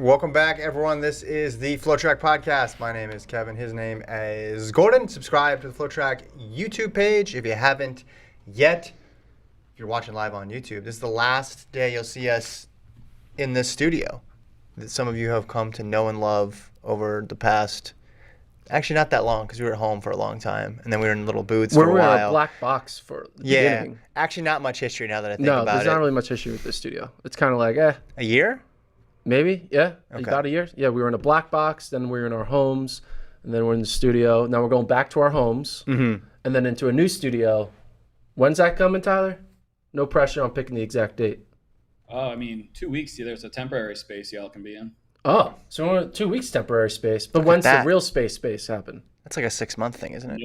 Welcome back, everyone. This is the FloTrack podcast. My name is Kevin. His name is Gordon. Subscribe to the FloTrack YouTube page if you haven't yet. If you're watching live on YouTube, this is the last day you'll see us in this studio that some of you have come to know and love over the past, actually not that long, because we were at home for a long time, and then we were in little booths for a while. We were in a black box for the beginning. Actually not much history now that I think about it. No, there's not really much history with this studio. It's kind of like, A year? Maybe, yeah. Okay. About a year. Yeah, we were in a black box, then we were in our homes, and then we're in the studio. Now we're going back to our homes, and then into a new studio. When's that coming, Tyler? No pressure on picking the exact date. 2 weeks. There's a temporary space y'all can be in. Oh, so we're in 2 weeks temporary space. But when's the real space happen? That's like a 6-month thing, isn't it?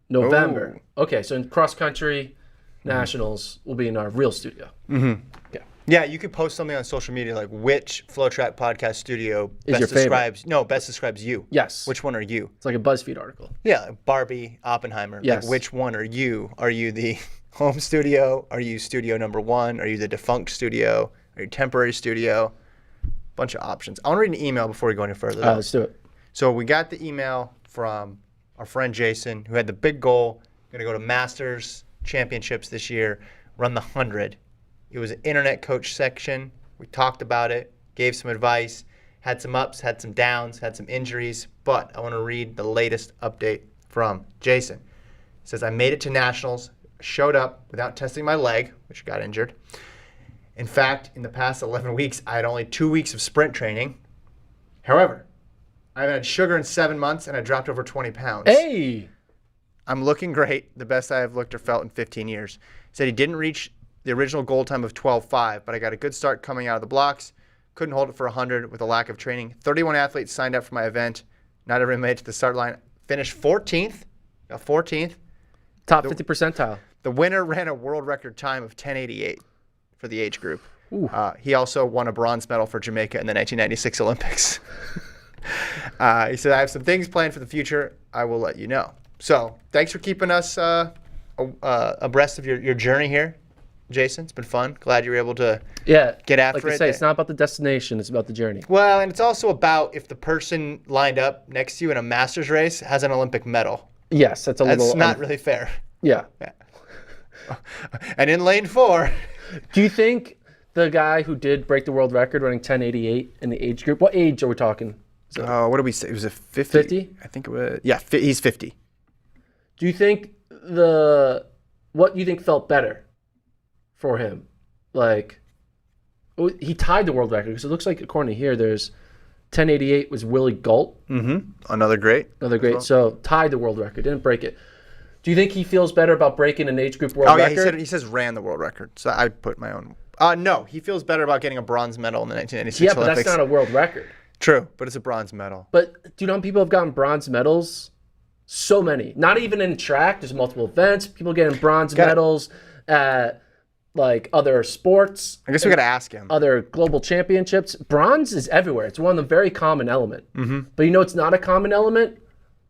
November. Okay, so in cross-country nationals, we'll be in our real studio. Yeah, you could post something on social media like which FloTrack podcast studio Is your favorite? best describes you. Yes. Which one are you? It's like a BuzzFeed article. Yeah, like Barbie, Oppenheimer. Yes. Like which one are you? Are you the home studio? Are you studio number one? Are you the defunct studio? Are you temporary studio? Bunch of options. I want to read an email before we go any further. Let's do it. So we got the email from our friend Jason, who had the big goal, going to go to Masters Championships this year, run the 100. It was an internet coach section. We talked about it, gave some advice, had some ups, had some downs, had some injuries. But I want to read the latest update from Jason. It says, I made it to Nationals, showed up without testing my leg, which got injured. In fact, in the past 11 weeks, I had only 2 weeks of sprint training. However, I haven't had sugar in 7 months, and I dropped over 20 pounds. Hey! I'm looking great, the best I have looked or felt in 15 years. He said he didn't reach the original goal time of 12:05, but I got a good start coming out of the blocks. Couldn't hold it for 100 with a lack of training. 31 athletes signed up for my event. Not everyone made it to the start line. Finished 14th. Got 14th. Top 50 percentile. The winner ran a world record time of 10:88 for the age group. He also won a bronze medal for Jamaica in the 1996 Olympics. He said, I have some things planned for the future. I will let you know. So thanks for keeping us abreast of your journey here, Jason. It's been fun. Glad you were able to get after like I say, it's not about the destination. It's about the journey. Well, and it's also about if the person lined up next to you in a Masters race has an Olympic medal. Yes, that's not really fair. Yeah. And in lane 4. Do you think the guy who did break the world record running 10:88 in the age group, what age are we talking? What did we say? It was a 50? 50? I think it was. Yeah, he's 50. Do you think what do you think felt better for him? Like, he tied the world record because it looks like, according to here, there's 10:88 was Willie Gault. Another great. Well. So tied the world record, didn't break it. Do you think he feels better about breaking an age group world record? He says ran the world record. So I'd put my own. No, he feels better about getting a bronze medal in the 1996 Olympics. Olympics. But that's not a world record. True, but it's a bronze medal. But do you know how many people have gotten bronze medals? So many. Not even in track. There's multiple events. People getting bronze medals at like other sports. I guess we got to ask him. Other global championships. Bronze is everywhere. It's one of the very common element. But you know it's not a common element?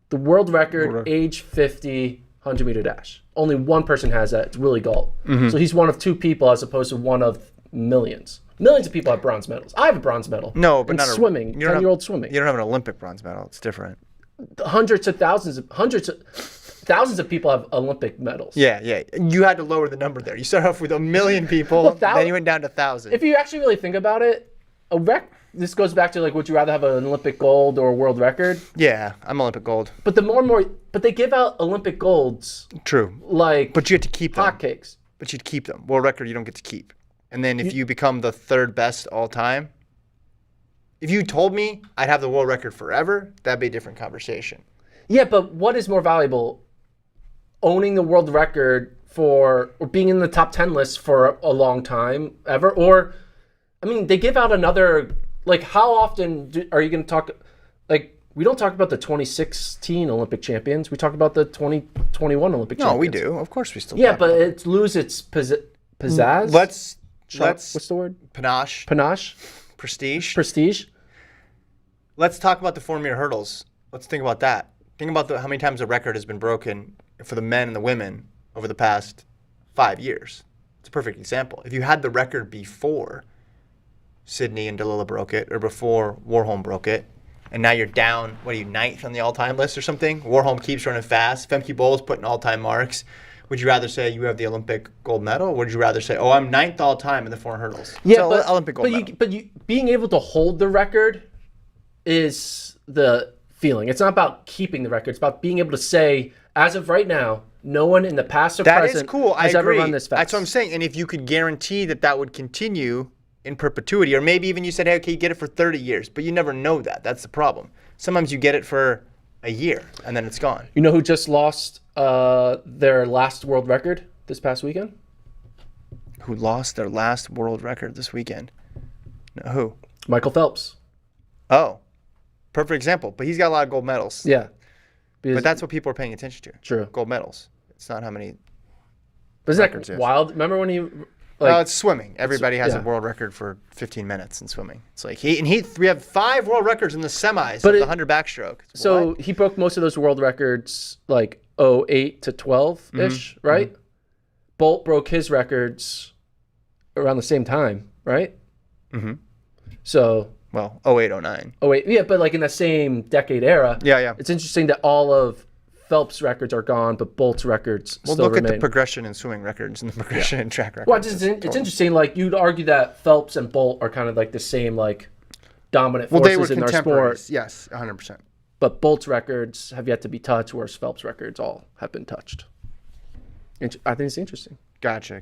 The world record, age 50, 100-meter dash. Only one person has that. It's Willie Gault. So he's one of 2 people as opposed to one of millions. Millions of people have bronze medals. I have a bronze medal. No, but in not swimming. 10-year-old swimming. You don't have an Olympic bronze medal. It's different. Thousands of people have Olympic medals. Yeah. You had to lower the number there. You started off with 1 million people, then you went down to 1,000. If you actually really think about it, this goes back to like, would you rather have an Olympic gold or a world record? Yeah, I'm Olympic gold. But but they give out Olympic golds. True. But you have to keep them. Hotcakes. But you'd keep them. World record you don't get to keep. And then if you become the 3rd best all time, if you told me I'd have the world record forever, that'd be a different conversation. Yeah, but what is more valuable? Owning the world record or being in the top 10 list for a long time ever? Or, they give out another, like, how often are you going to talk, like, we don't talk about the 2016 Olympic champions. We talk about the 2021 Olympic champions. No, we do. Of course we still do. Yeah, but it loses its pizzazz. Let's what's the word? Panache. Prestige. Let's talk about the 4-meter hurdles. Let's think about that. Think about how many times the record has been broken for the men and the women over the past 5 years. It's a perfect example. If you had the record before, Sydney and Delilah broke it, or before Warholm broke it, and now you're down, what are you, ninth on the all-time list or something? Warholm keeps running fast. Femke Bol putting all-time marks. Would you rather say you have the Olympic gold medal, or would you rather say, I'm ninth all-time in the 400 hurdles? Yeah, so, but, Olympic gold medal. But being able to hold the record is the feeling. It's not about keeping the record. It's about being able to say, as of right now, no one in the past or present is cool. has I ever agree. run this fast. That's what I'm saying. And if you could guarantee that would continue in perpetuity, or maybe even you said, hey, okay, you get it for 30 years, but you never know that. That's the problem. Sometimes you get it for a year, and then it's gone. You know who just lost their last world record this past weekend? Who lost their last world record this weekend? No, who? Michael Phelps. Oh, perfect example. But he's got a lot of gold medals. Yeah. But that's what people are paying attention to. True. Gold medals. It's not how many. But isn't records, that yes. wild? Remember when he... No, it's swimming. Everybody has a yeah. world record for 15 minutes in swimming. It's like we have 5 world records in the semis But of the 100 backstroke. So What? he broke most of those world records like 08 to 12-ish, right? Bolt broke his records around the same time, right? Mm-hmm. So... Well, 08, 09. Oh, wait. Yeah, but like in the same decade era. Yeah. It's interesting that all of Phelps' records are gone, but Bolt's records Well, still look remain. at the progression in swimming records and the progression in track records. Well, it's interesting. Like you'd argue that Phelps and Bolt are kind of like the same, like dominant forces in our sport. Yes, 100%. But Bolt's records have yet to be touched, whereas Phelps' records all have been touched. I think it's interesting. Gotcha.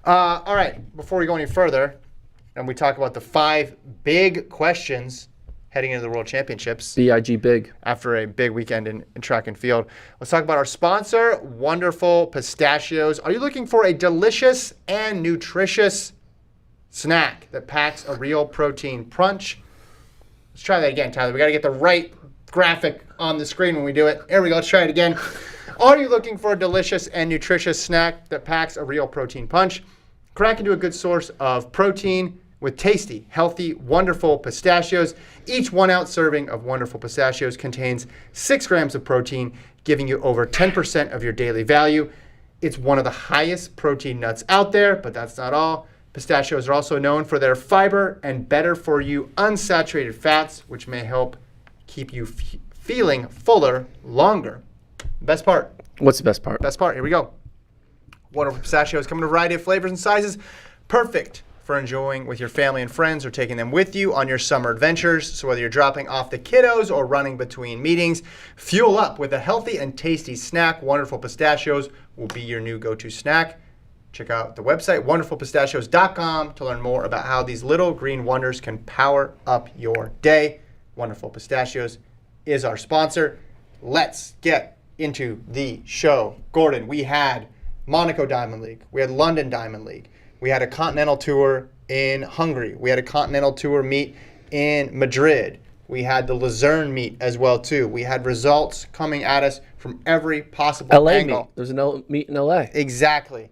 All right, before we go any further, and we talk about the 5 big questions heading into the World Championships BIG big. after a big weekend in track and field. Let's talk about our sponsor, Wonderful Pistachios. Are you looking for a delicious and nutritious snack that packs a real protein punch? Let's try that again, Tyler. We got to get the right graphic on the screen when we do it. There we go. Let's try it again. Are you looking for a delicious and nutritious snack that packs a real protein punch? Crack into a good source of protein with tasty, healthy, wonderful pistachios. Each 1 ounce serving of Wonderful Pistachios contains 6 grams of protein, giving you over 10% of your daily value. It's one of the highest protein nuts out there, but that's not all. Pistachios are also known for their fiber and better for you unsaturated fats, which may help keep you feeling fuller longer. Best part. What's the best part? Best part. Here we go. Wonderful Pistachios come in a variety of flavors and sizes. Perfect for enjoying with your family and friends or taking them with you on your summer adventures. So whether you're dropping off the kiddos or running between meetings, fuel up with a healthy and tasty snack. Wonderful Pistachios will be your new go-to snack. Check out the website, wonderfulpistachios.com, to learn more about how these little green wonders can power up your day. Wonderful Pistachios is our sponsor. Let's get into the show. Gordon, we had Monaco Diamond League. We had London Diamond League. We had a continental tour in Hungary. We had a continental tour meet in Madrid. We had the Luzerne meet as well, too. We had results coming at us from every possible LA angle. meet. There's a meet in LA. Exactly.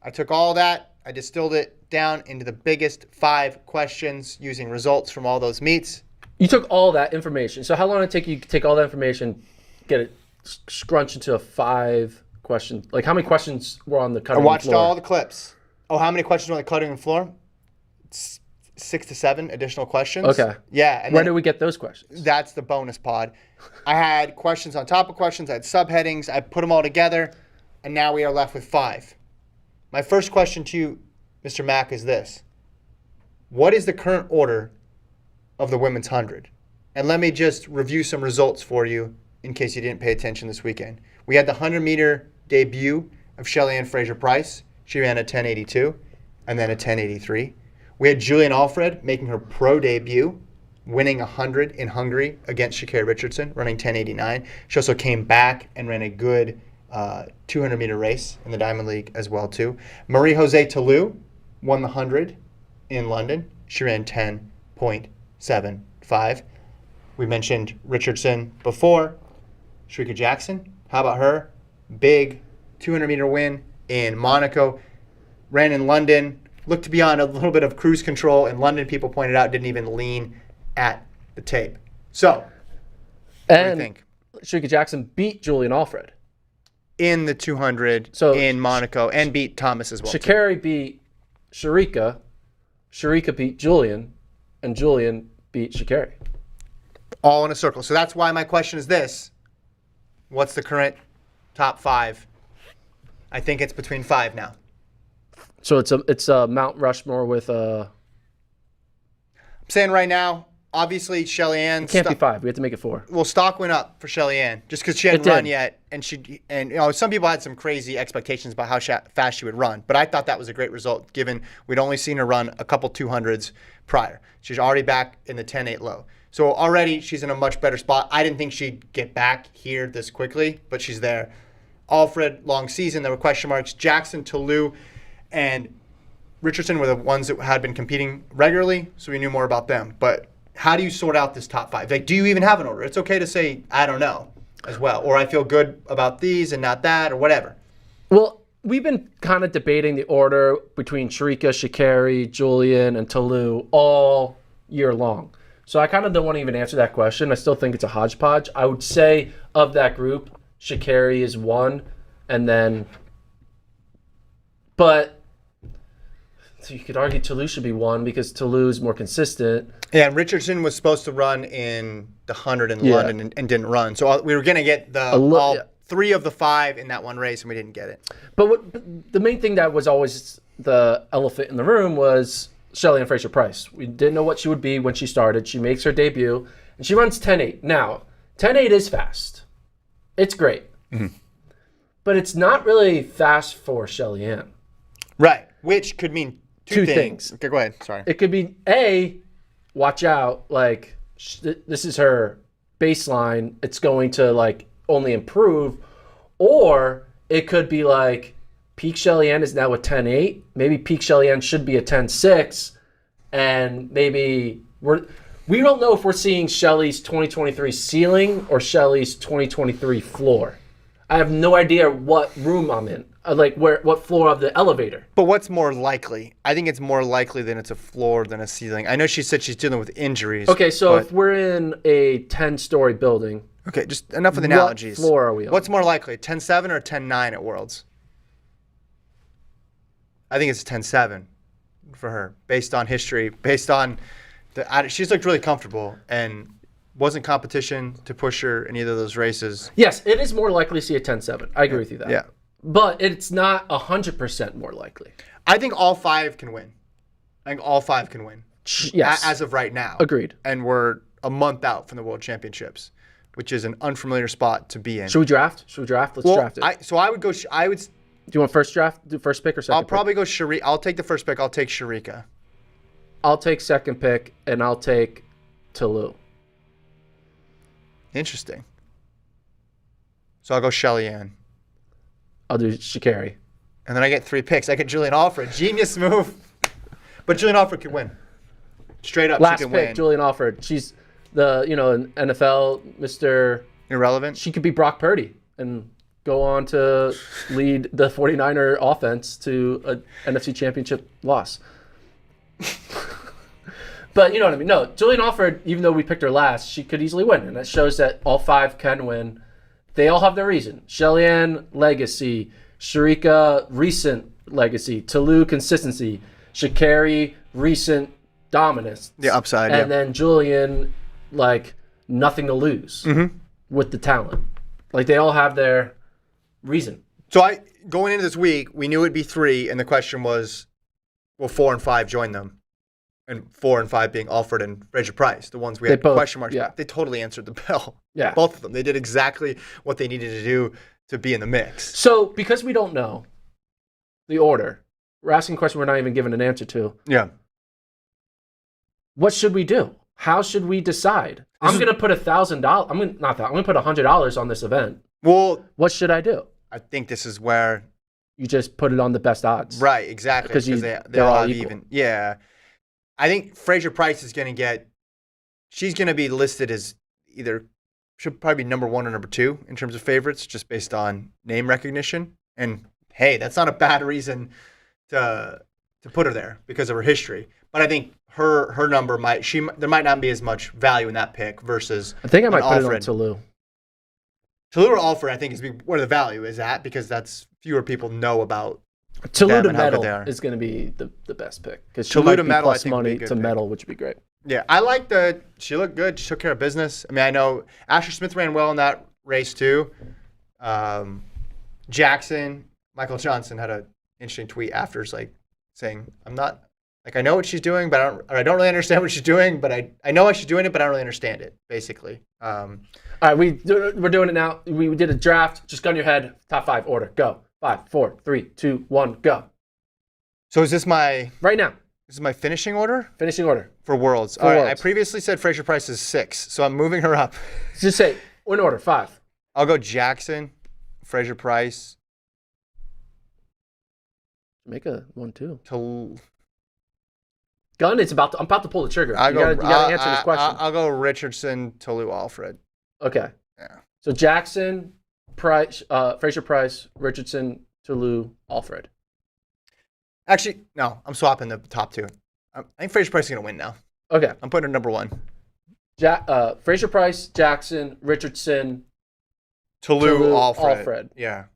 I took all that. I distilled it down into the biggest 5 questions using results from all those meets. You took all that information. So how long did it take you to take all that information, get it scrunched into a 5 question? Like how many questions were on the cutting I room watched floor? all the clips. Oh, how many questions were on the cutting room floor? 6 to 7 additional questions. Okay. Yeah. And Where then did we get those questions? that's the bonus pod. I had questions on top of questions. I had subheadings. I put them all together, and now we are left with 5. My first question to you, Mr. Mack, is this. What is the current order of the women's 100? And let me just review some results for you in case you didn't pay attention this weekend. We had the 100-meter debut of Shelly-Ann Fraser-Price. She ran a 10.82 and then a 10.83. We had Julian Alfred making her pro debut, winning 100 in Hungary against Shakira Richardson, running 10.89. She also came back and ran a good 200-meter race in the Diamond League as well, too. Marie-José Toulouse won the 100 in London. She ran 10.75. We mentioned Richardson before. Shrika Jackson, how about her? Big 200-meter win in Monaco. Ran in London. Looked to be on a little bit of cruise control. In London, people pointed out, didn't even lean at the tape. So, what do you think? Shrika Jackson beat Julian Alfred. In the 200 in Monaco and beat Thomas as well. Sha'Carri beat Sharika. Sharika beat Julian. and Julian beat Sha'Carri. All in a circle. So that's why my question is this. What's the current top 5? I think it's between 5 now. So it's a Mount Rushmore with a. I'm saying right now, obviously Shelly Ann. It can't be 5. We have to make it 4. Well, stock went up for Shelly Ann just because she hadn't It did. run yet, and some people had some crazy expectations about how fast she would run. But I thought that was a great result, given we'd only seen her run a couple 200s prior. She's already back in the 10.8 low, so already she's in a much better spot. I didn't think she'd get back here this quickly, but she's there. Alfred, long season. There were question marks. Jackson, Toulouse, and Richardson were the ones that had been competing regularly, so we knew more about them. But how do you sort out this top 5? Like, do you even have an order? It's okay to say, I don't know, as well. Or I feel good about these and not that, or whatever. Well, we've been kind of debating the order between Sharika, Sha'Carri, Julian, and Toulouse all year long. So I kind of don't want to even answer that question. I still think it's a hodgepodge. I would say of that group, Sha'Carri is 1, and then, but so you could argue Toulouse should be 1 because Toulouse is more consistent. Yeah, and Richardson was supposed to run in the 100 in London and didn't run. So we were going to get all 3 of the 5 in that one race, and we didn't get it. But the main thing that was always the elephant in the room was Shelly Ann Fraser-Pryce. We didn't know what she would be when she started. She makes her debut, and she runs 10.8. Now, 10.8 is fast. It's great. Mm-hmm. But it's not really fast for Shelly Ann. Right, which could mean two things. Okay, go ahead. Sorry. It could be, A, watch out, like, this is her baseline. It's going to, like, only improve. Or it could be, like, peak Shelly Ann is now a 10.8. Maybe peak Shelly Ann should be a 10.6. And maybe we don't know if we're seeing Shelly's 2023 ceiling or Shelly's 2023 floor. I have no idea what room I'm in, like what floor of the elevator. But what's more likely? I think it's more likely that it's a floor than a ceiling. I know she said she's dealing with injuries. Okay, so if we're in a 10-story building. Okay, just enough with analogies. What floor are we on? What's more likely, 10.7 or 10.9 at Worlds? I think it's 10.7 for her, based on history, based on she's looked really comfortable and wasn't competition to push her in either of those races. Yes, it is more likely to see a 10.7. I agree with you that. Yeah. But it's not 100% more likely. I think all 5 can win. I think all 5 can win. Yes. As of right now. Agreed. And we're a month out from the World Championships, which is an unfamiliar spot to be in. Should we draft? Let's draft it. I would go. Do you want first draft? Do first pick or second I'll probably go Sharika. I'll take the first pick. I'll take Sharika. I'll take second pick, and I'll take Toulouse. Interesting. So I'll go Shelly Ann. I'll do Sha'Carri. And then I get 3 picks. I get Julian Alfred. Genius move. But Julian Alfred could win. Straight up, Last she can pick, win. Julian Alfred. She's the, NFL Mr. Irrelevant. She could be Brock Purdy and go on to lead the 49er offense to an NFC Championship loss. But you know what I mean? No, Julian Alfred, even though we picked her last, she could easily win. And that shows that all 5 can win. They all have their reason. Shelly Ann, legacy. Sharika, recent legacy. Toulouse, consistency. Sha'Carri, recent dominance. The upside, And then Julian, like, nothing to lose with the talent. Like, they all have their reason. So going into this week, we knew it'd be 3, and the question was, will 4 and 5 join them? And 4 and 5 being Alfred and Fraser-Pryce, the ones we had question marks. Yeah. They totally answered the bell. Yeah. Both of them. They did exactly what they needed to do to be in the mix. So, because we don't know the order, we're asking a question we're not even given an answer to. Yeah. What should we do? How should we decide? I'm going to put $1,000. I'm going to put $100 on this event. Well, what should I do? I think this is where you just put it on the best odds. Right, exactly. Because they're all even. Yeah. I think Fraser-Pryce is going to she's going to be listed as should probably be number 1 or number 2 in terms of favorites, just based on name recognition. And hey, that's not a bad reason to put her there because of her history. But I think her number there might not be as much value in that pick versus I think I might put Alfred. it on Toulouse. Toulouse or Alfred, I think, is where the value is at because that's fewer people know about. Toulouse to medal is going to be the best pick because she might be plus money to medal, which would be great. Yeah, I like she looked good. She took care of business. I mean, I know Asher Smith ran well in that race too. Jackson, Michael Johnson had an interesting tweet after, saying, "I'm not like I know what she's doing, but I don't really understand what she's doing, but I know why she's doing it, but I don't really understand it." Basically. All right, we're doing it now. We did a draft. Just gun your head. Top 5 order. Go. 5, 4, 3, 2, 1, go. So is this my right now? This is my finishing order? Finishing order. For Worlds. All right, I previously said Fraser Price is 6, so I'm moving her up. Just say, in order, 5. I'll go Jackson, Fraser Price. Make a 1, 2. Gun, I'm about to pull the trigger. You gotta answer this question. I'll go Richardson, Tolu, Alfred. Okay. Yeah. So Jackson, Price, Fraser Price, Richardson, Tolu, Alfred. Actually, no, I'm swapping the top 2. I think Fraser Price is going to win now. Okay. I'm putting her number 1. Fraser Price, Jackson, Richardson, Tolu, Alfred. Yeah.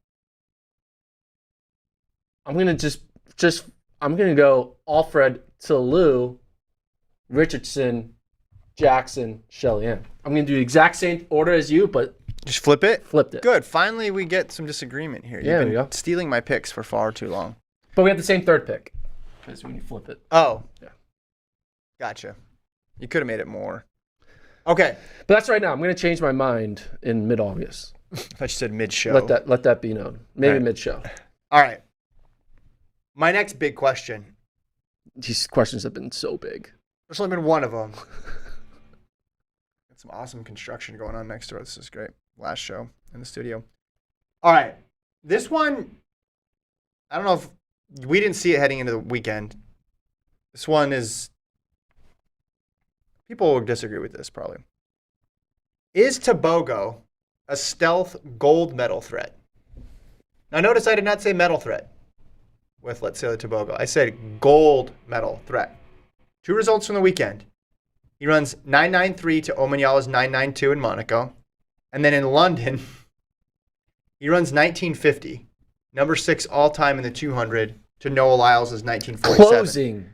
I'm going to I'm going to go Alfred, Tolu, Richardson, Jackson, Shelly Ann. I'm going to do the exact same order as you, but just flip it? Flipped it. Good. Finally, we get some disagreement here. Yeah, You've been stealing my picks for far too long. But we have the same third pick. Because when you flip it. Oh. Yeah. Gotcha. You could have made it more. Okay. But that's right now. I'm going to change my mind in mid-August. I thought you said mid-show. Let that be known. Maybe mid-show. All right. My next big question. These questions have been so big. There's only been one of them. Got some awesome construction going on next door. This is great. Last show in the studio. All right. This one, I don't know if we didn't see it heading into the weekend. This one is, people will disagree with this probably. Is Tobago a stealth gold medal threat? Now notice I did not say medal threat with Let's Sail the Tobago. I said gold medal threat. 2 results from the weekend. He runs 9.93 to Omanyala's 9.92 in Monaco. And then in London, he runs 19.50. Number 6 all-time in the 200 to Noah Lyles' 1947. Closing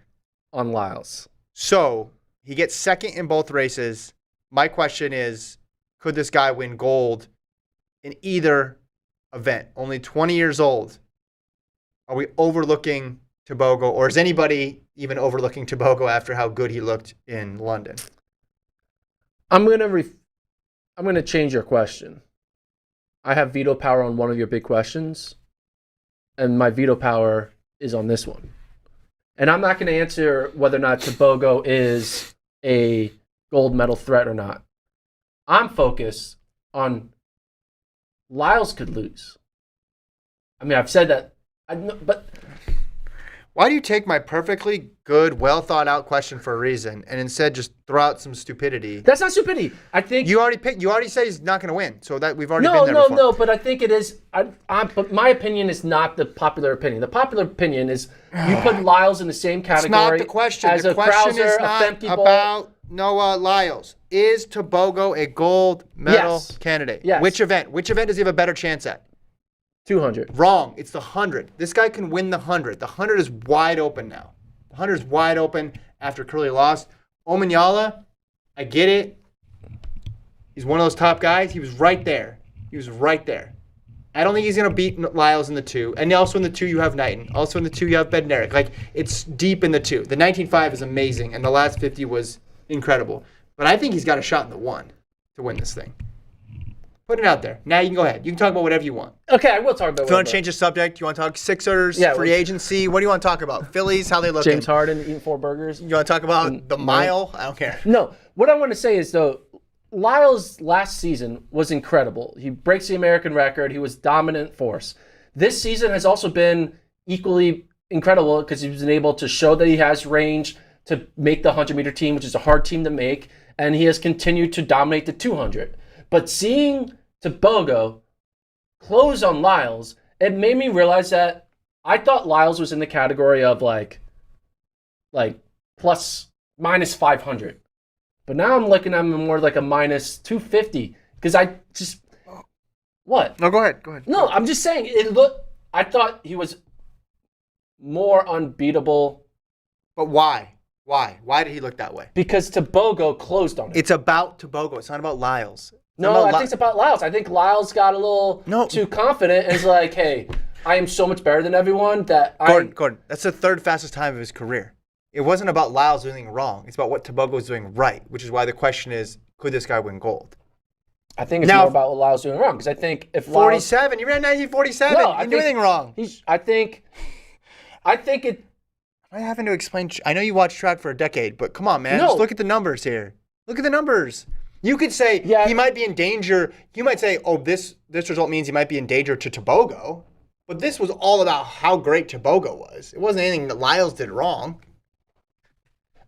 on Lyles. So he gets second in both races. My question is, could this guy win gold in either event? Only 20 years old. Are we overlooking Tobago, or is anybody even overlooking Tobago after how good he looked in London? I'm gonna change your question. I have veto power on one of your big questions, and my veto power is on this one. And I'm not going to answer whether or not Tobago is a gold medal threat or not. I'm focused on Lyles could lose. I mean, I've said that, but why do you take my perfectly good, well thought out question for a reason and instead just throw out some stupidity? That's not stupidity. I think you already said he's not going to win, so that we've already been there before. No. But I think it is. But my opinion is not the popular opinion. The popular opinion is you put Lyles in the same category. It's not the question. As the a question Krauser, is a not Femke about Noah Lyles. Is Tobago a gold medal candidate? Yes. Which event? Which event does he have a better chance at? 200. Wrong. It's the 100. This guy can win the 100. The 100 is wide open now. The 100 is wide open after Curly lost. Omanyala, I get it. He's one of those top guys. He was right there. I don't think he's going to beat Lyles in the 2. And also in the 2, you have Knighton. Also in the 2, you have Bednarik. Like, it's deep in the 2. The 19.5 is amazing, and the last 50 was incredible. But I think he's got a shot in the 1 to win this thing. Put it out there. Now you can go ahead. You can talk about whatever you want. Okay, I will talk about. If you want to change the subject, you want to talk Sixers, free agency. What do you want to talk about? Phillies, how they look. James Harden eating 4 burgers. You want to talk about the mile? I don't care. No. What I want to say is, though, Lyles last season was incredible. He breaks the American record. He was dominant force. This season has also been equally incredible because he's been able to show that he has range to make the 100-meter team, which is a hard team to make, and he has continued to dominate the 200. But seeing Tobago close on Lyles, it made me realize that I thought Lyles was in the category of like plus minus 500. But now I'm looking at him more like a minus 250 because I just what? No, go ahead. No, I'm just saying I thought he was more unbeatable. But why? Why? Why did he look that way? Because Tebogo closed on him. It's about Tebogo. It's not about Lyles. No, I think it's about Lyles. I think Lyles got a little too confident and is like, hey, I am so much better than everyone that Gordon, that's the third fastest time of his career. It wasn't about Lyles doing anything wrong. It's about what Tebogo was doing right, which is why the question is, could this guy win gold? I think it's more about what Lyles doing wrong. Because I think if 47, you ran 1947. No, you didn't do anything wrong. I think it. I'm having to explain. I know you watched track for a decade, but come on, man. No. Just look at the numbers here. Look at the numbers. You could say he might be in danger. You might say, oh, this result means he might be in danger to Tebogo. But this was all about how great Tebogo was. It wasn't anything that Lyles did wrong.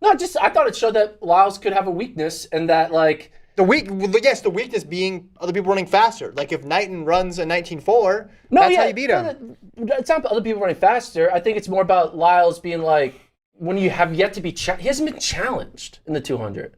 No, I thought it showed that Lyles could have a weakness and that, like... The weakness being other people running faster. Like if Knighton runs a 19.4, that's how you beat him. It's not about other people running faster. I think it's more about Lyles being like, when you have yet to be he hasn't been challenged in the 200.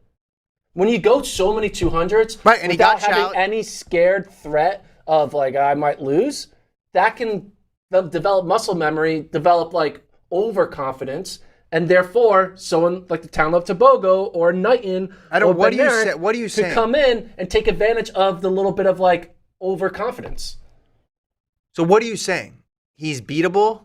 When you go so many 200s right, and without having any scared threat of like, I might lose, that can develop muscle memory, develop like overconfidence. And therefore, someone like the town of Tebogo or Knighton what are you saying? Could come in and take advantage of the little bit of like overconfidence. So what are you saying? He's beatable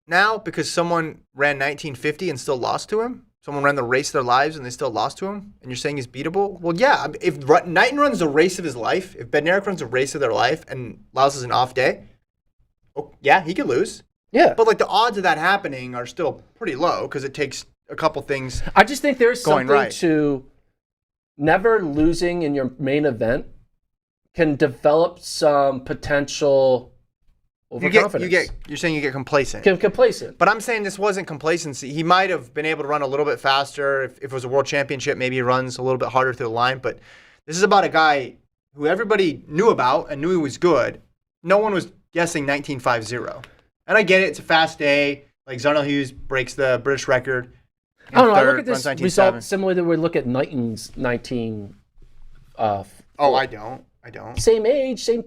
now because someone ran 1950 and still lost to him? Someone ran the race of their lives and they still lost to him? And you're saying he's beatable? Well, yeah. If Knighton runs the race of his life, if Bednarik runs the race of their life and Lyles is an off day, yeah, he could lose. Yeah. But like the odds of that happening are still pretty low because it takes a couple things. I just think there's something right. to never losing in your main event can develop some potential overconfidence. You're saying you get complacent. Complacent. But I'm saying this wasn't complacency. He might have been able to run a little bit faster. If it was a world championship, maybe he runs a little bit harder through the line. But this is about a guy who everybody knew about and knew he was good. No one was guessing 19.50. And I get it. It's a fast day. Like Zarnell Hughes breaks the British record. I don't know. I look at this result similar to we look at Knighton's 19. I don't. Same age, same.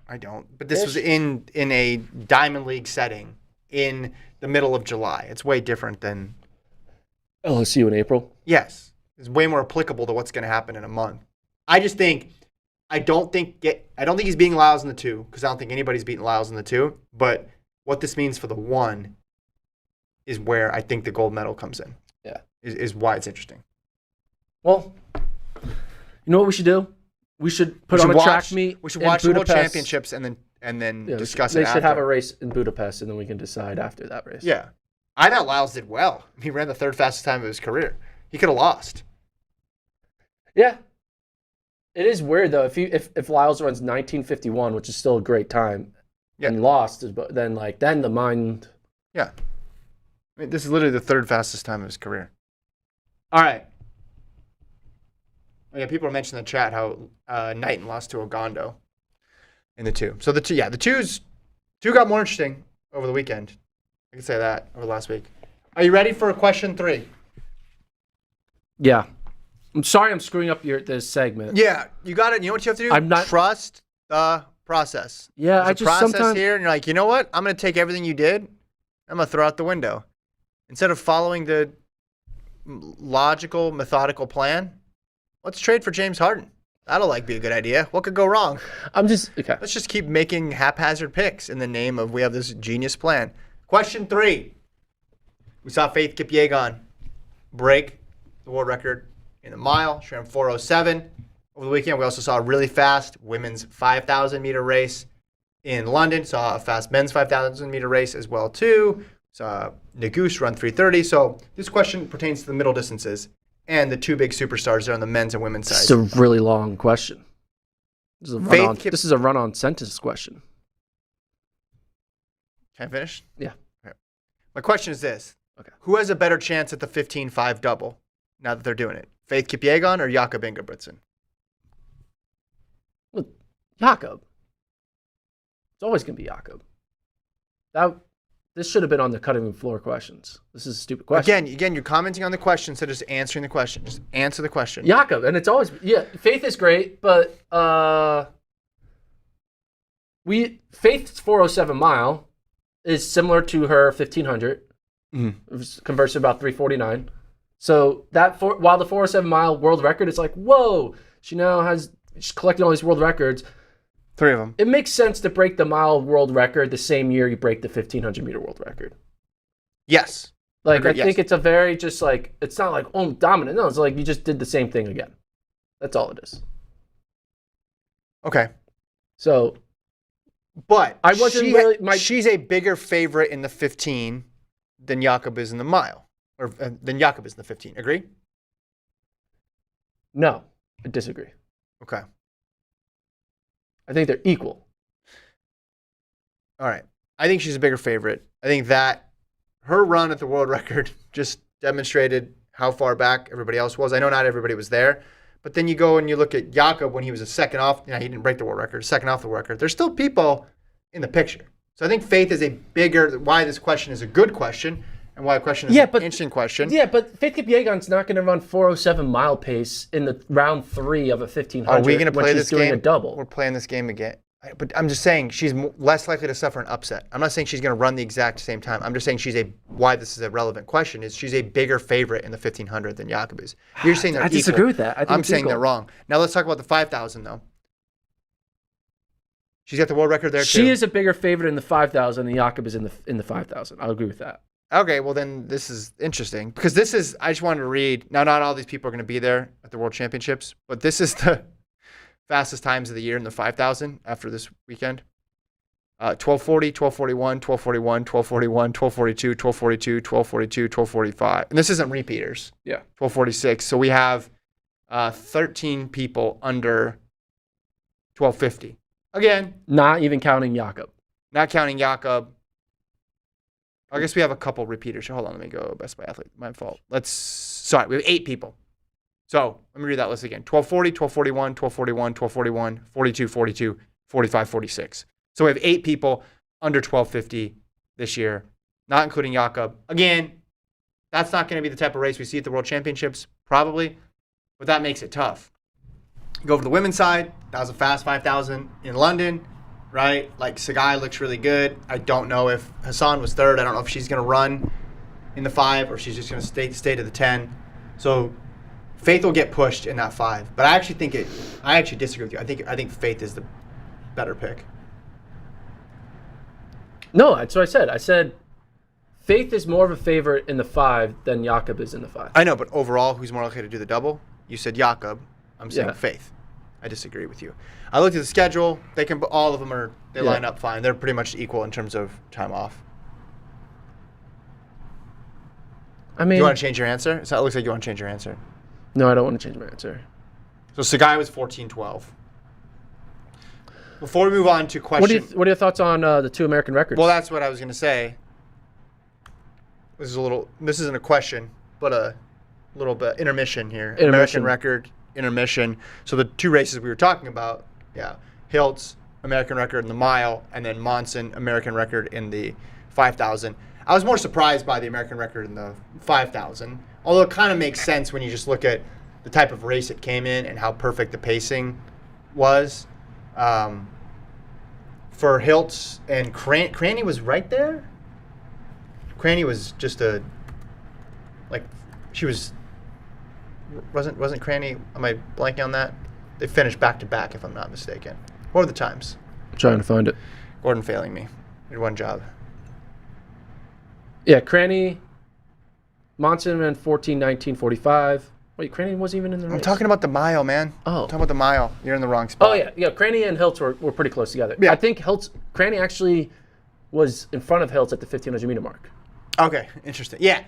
I don't. But this was in a Diamond League setting in the middle of July. It's way different than LSU in April. Yes, it's way more applicable to what's going to happen in a month. I don't think he's beating Lyles in the 2 because I don't think anybody's beating Lyles in the 2. But what this means for the 1 is where I think the gold medal comes in. Yeah. Is why it's interesting. Well, you know what we should do? We should put on a track meet. We should watch the World Championships and then discuss it after. They should have a race in Budapest, and then we can decide after that race. Yeah. I thought Lyles did well. He ran the third fastest time of his career. He could have lost. Yeah. It is weird, though. If Lyles runs 1951, which is still a great time, and lost, then the mind. Yeah. I mean, this is literally the third fastest time of his career. All right. Oh, yeah, people are mentioning in the chat how Knighton lost to Ogondo in the 2. So the 2 got more interesting over the weekend. I can say that over last week. Are you ready for question 3? Yeah. I'm sorry I'm screwing up this segment. Yeah, you got it. You know what you have to do? Trust the process. Yeah, There's a process here, and you're like, you know what? I'm going to take everything you did. I'm going to throw out the window. Instead of following the logical, methodical plan, let's trade for James Harden. That'll be a good idea. What could go wrong? Okay. Let's just keep making haphazard picks in the name of we have this genius plan. Question 3. We saw Faith Kipyegon break the world record in the mile. She ran 4:07 over the weekend. We also saw a really fast women's 5,000 meter race in London. Saw a fast men's 5,000 meter race as well too. Saw Nagus run 3:30. So this question pertains to the middle distances and the 2 big superstars there on the men's and women's side. This is a really long question. This is a run-on sentence question. Can I finish? Yeah. Okay. My question is this. Okay. Who has a better chance at the 15.5 double now that they're doing it? Faith Kipyegon or Jakob Ingebrigtsen? Well, Jakob. It's always going to be Jakob. This should have been on the cutting room floor questions. This is a stupid question. Again, you're commenting on the question instead of just answering the question. Just answer the question. Jakob, and it's always Faith is great, but Faith's 4:07 mile is similar to her 1,500. Mm-hmm. It converts to about 3:49. So while the 407 mile world record is like, whoa, she's collecting all these world records. 3 of them. It makes sense to break the mile world record the same year you break the 1500 meter world record. Yes. Like, Agreed, I think it's a very just like, it's not like, oh, dominant. No, it's like you just did the same thing again. That's all it is. Okay. So, but I wasn't she's a bigger favorite in the 15 than Jakob is in the mile, or than Jakob is in the 15. Agree? No, I disagree. Okay. I think they're equal. All right. I think she's a bigger favorite. I think that her run at the world record just demonstrated how far back everybody else was. I know not everybody was there, but then you go and you look at Jakob when he was a second off. He didn't break the world record, second off the world record. There's still people in the picture. So I think Faith is a bigger, why this question is a good question and why a question is an interesting question. Yeah, but Faith Kipyegon's not going to run 407 mile pace in the round 3 of a 1500. Are we going to play this doing game? A double. We're playing this game again. But I'm just saying she's less likely to suffer an upset. I'm not saying she's going to run the exact same time. I'm just saying why this is a relevant question is she's a bigger favorite in the 1500 than Jakob is. You're saying they're I disagree equal. with that. I think I'm saying equal. they're wrong. Now let's talk about the 5,000 though. She's got the world record there too. She is a bigger favorite in the 5,000 than Jakob is in the 5,000. I'll agree with that. Okay, well then this is interesting because I just wanted to read. Now not all these people are going to be there at the World Championships, but this is the fastest times of the year in the 5,000 after this weekend. 12:40, 12:41, 12:41, 12:41, 12:42, 12:42, 12:42, 12:45. And this isn't repeaters. Yeah. 12:46. So we have 13 people under 12:50. Again, Not even counting Jakob. not counting Jakob. I guess we have a couple repeaters. Hold on, let me go Best by Athlete. My fault. Sorry, we have 8 people. So let me read that list again. 12:40, 12:41, 12:41, 12:41, 42, 42, 45, 46. So we have 8 people under 12:50 this year, not including Jakob. Again, that's not going to be the type of race we see at the World Championships, probably, but that makes it tough. Go over to the women's side. That was a fast 5,000 in London, right? Like, Sagai looks really good. I don't know if Hassan was third. I don't know if she's going to run in the 5 or she's just going to stay to the 10. So Faith will get pushed in that 5. But I actually disagree with you. I think Faith is the better pick. No, that's what I said. I said Faith is more of a favorite in the 5 than Jakob is in the 5. I know, but overall, who's more likely to do the double? You said Jakob. I'm saying Yeah. Faith. I disagree with you. I looked at the schedule. All of them line up fine. They're pretty much equal in terms of time off. I Do mean, you want to change your answer? So it looks like you want to change your answer. no, I don't want to change my answer. So Sagai was 14:12. Before we move on to question, What are your thoughts on the 2 American records? well, that's what I was going to say. This isn't a question, but a little bit intermission here. American record, intermission. So the 2 races we were talking about, Hiltz, American record in the mile, and then Monson, American record in the 5,000. I was more surprised by the American record in the 5,000, although it kind of makes sense when you just look at the type of race it came in and how perfect the pacing was. For Hiltz and Cranny was right there. Cranny was just wasn't Cranny, am I blanking on that? They finished back to back if I'm not mistaken. What were the times? I'm trying to find it. Gordon failing me. Did one job. Yeah, Cranny, Monson ran 14:19:45. Wait, Cranny wasn't even in the race. I'm talking about the mile, man. Oh. I'm talking about the mile. You're in the wrong spot. Oh, yeah. Cranny and Hiltz were pretty close together. Yeah. I think Cranny actually was in front of Hiltz at the 1,500 meter mark. Okay, interesting. Yeah.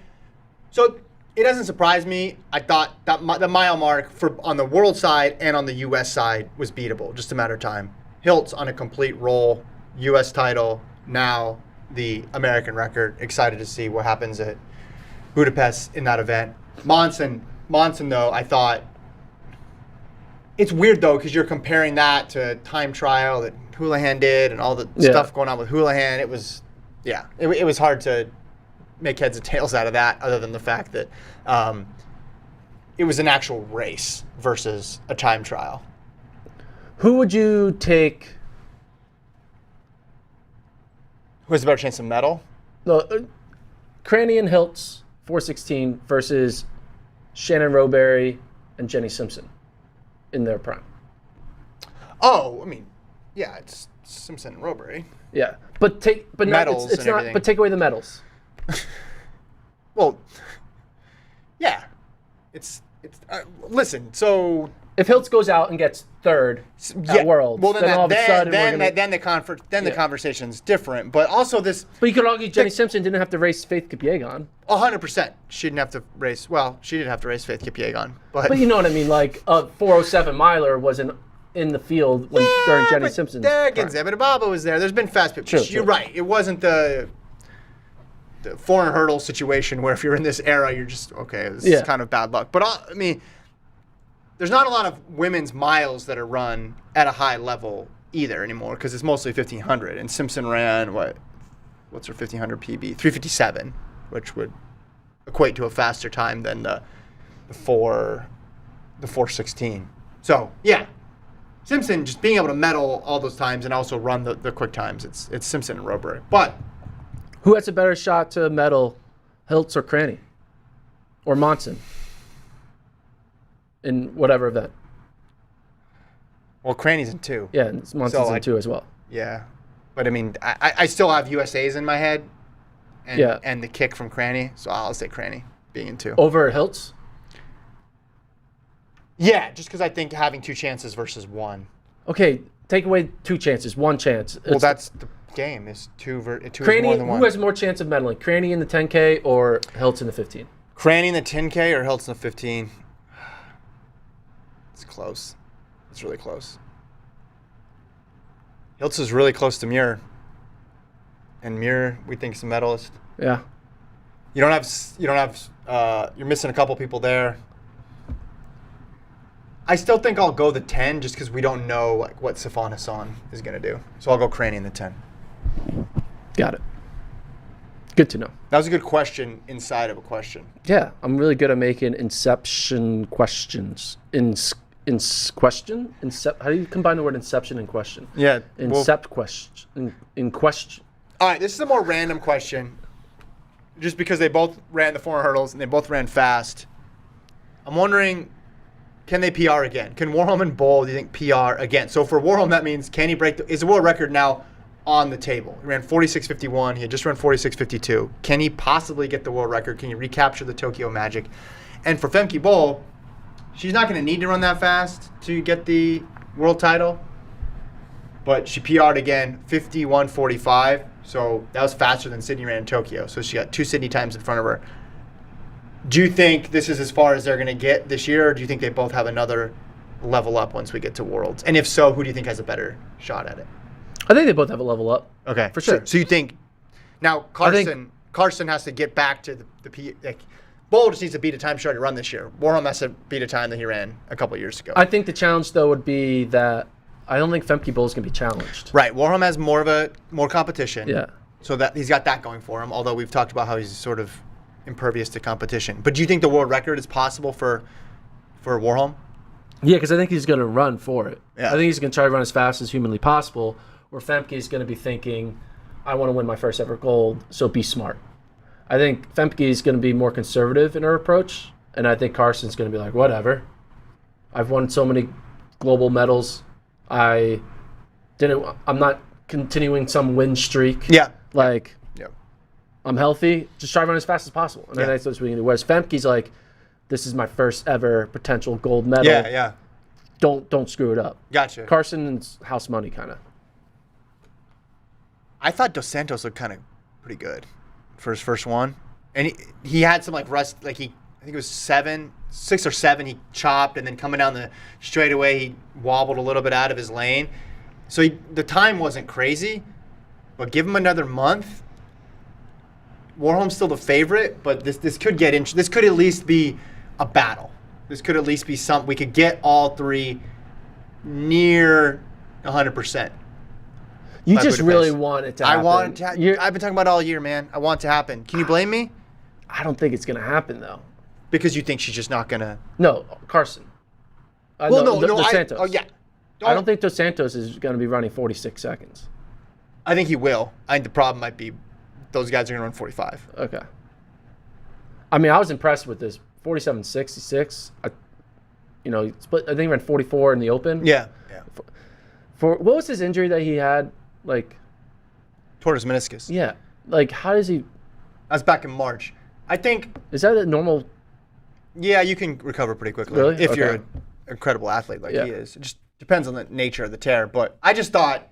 So it doesn't surprise me. I thought that the mile mark on the world side and on the U.S. side was beatable, just a matter of time. Hiltz on a complete roll, U.S. title, now the American record. Excited to see what happens at Budapest in that event. Monson, though, I thought it's weird though because you're comparing that to time trial that Houlihan did and all the stuff going on with Houlihan. It was hard to make heads and tails out of that, other than the fact that it was an actual race versus a time trial. Who would you take? Who has a better chance of medal? No, Cranny and Hiltz 416 versus Shannon Rowberry and Jenny Simpson in their prime. Oh, I mean, yeah, it's Simpson and Rowberry. Yeah, but Medals it's and not. everything. But take away the medals. Well, yeah, it's. Listen, so If Hiltz goes out and gets third at Worlds, well, then all of a sudden the conversation's different. But also this, But you could argue Jenny Simpson didn't have to race Faith Kipyegon. 100%, she didn't have to race. Well, she did have to race Faith Kipyegon, but you know what I mean. Like a 407 miler wasn't in the field during Jenny Simpson's prime. Zebedee Baba was there. There's been fast people. True, You're true. right. It wasn't the 400 hurdle situation where if you're in this era, you're just okay. This is kind of bad luck. But I mean, there's not a lot of women's miles that are run at a high level either anymore because it's mostly 1500. And Simpson ran what's her 1500 PB? 357, which would equate to a faster time than the 416. So yeah, Simpson just being able to medal all those times and also run the quick times. It's Simpson and Rowberry. But Who has a better shot to medal, Hiltz or Cranny? Or Monson? In whatever event. well, Cranny's in 2. Yeah, and Monson's in 2 as well. Yeah, but I mean, I still have USA's in my head, and the kick from Cranny, so I'll say Cranny being in 2. Over Hiltz? Yeah, just because I think having 2 chances versus 1. Okay, take away 2 chances, 1 chance. Well, that's the game. Is 2 is Cranny, more than 1. who has more chance of medaling? Cranny in the 10K or Hiltz in the 15? Cranny in the 10K or Hiltz in the 15? It's close. It's really close. Hiltz is really close to Muir, and Muir we think is a medalist. Yeah. You're missing a couple people there. I still think I'll go the 10 just because we don't know what Sifan Hassan is going to do. So I'll go Cranny in the 10. Got it. Good to know. That was a good question inside of a question. Yeah, I'm really good at making inception questions. Question? How do you combine the word inception and question? Yeah. Question. In question. All right, this is a more random question. Just because they both ran the 400 hurdles and they both ran fast. I'm wondering, can they PR again? Can Warholm and Bull, do you think, PR again? So for Warholm, that means can he break is the world record now on the table? He ran 46.51. He had just run 46.52. Can he possibly get the world record? Can he recapture the Tokyo Magic? And for Femke Bull, she's not going to need to run that fast to get the world title. But she PR'd again, 51.45. So that was faster than Sydney ran in Tokyo. So she got 2 Sydney times in front of her. Do you think this is as far as they're going to get this year, or do you think they both have another level up once we get to Worlds? And if so, who do you think has a better shot at it? I think they both have a level up. Okay. For sure. So you think now Carson has to get back to the P. Bull just needs to beat a time she already run this year. Warholm has to beat a time that he ran a couple years ago. I think the challenge, though, would be that I don't think Femke Bull is going to be challenged. Right. Warholm has more competition. Yeah. So that he's got that going for him, although we've talked about how he's sort of impervious to competition. But do you think the world record is possible for Warholm? Yeah, because I think he's going to run for it. Yeah. I think he's going to try to run as fast as humanly possible, where Femke is going to be thinking, I want to win my first ever gold, so be smart. I think Femke is going to be more conservative in her approach, and I think Carson's going to be like, whatever. I've won so many global medals. I'm not continuing some win streak. Yeah. Yeah. I'm healthy. Just try to run as fast as possible. And that's what we can do. Whereas Femke's like, this is my first ever potential gold medal. Yeah. Don't screw it up. Gotcha. Carson's house money, kind of. I thought Dos Santos looked kind of pretty good for his first one, and he had some rust. I think it was 6 or 7. He chopped, and then coming down the straightaway, he wobbled a little bit out of his lane. So the time wasn't crazy, but give him another month. Warholm's still the favorite, but this could get this could at least be a battle. This could at least be we could get all 3 near 100%. You just really want it to happen. I want it to I've been talking about it all year, man. I want it to happen. Can you blame me? I don't think it's going to happen, though. Because you think she's just not going to... No, Carson. Dos Santos. Oh, yeah. I don't think Dos Santos is going to be running 46 seconds. I think he will. I think the problem might be those guys are going to run 45. Okay. I mean, I was impressed with this 47.66. He split. I think he ran 44 in the Open. Yeah. For what was his injury that he had? Like, Toward his meniscus. yeah. Like, how does he? That's back in March. I think, Is that a normal? yeah, you can recover pretty quickly Really? if you're Okay. an incredible athlete like Yeah. he is. It just depends on the nature of the tear. But I just thought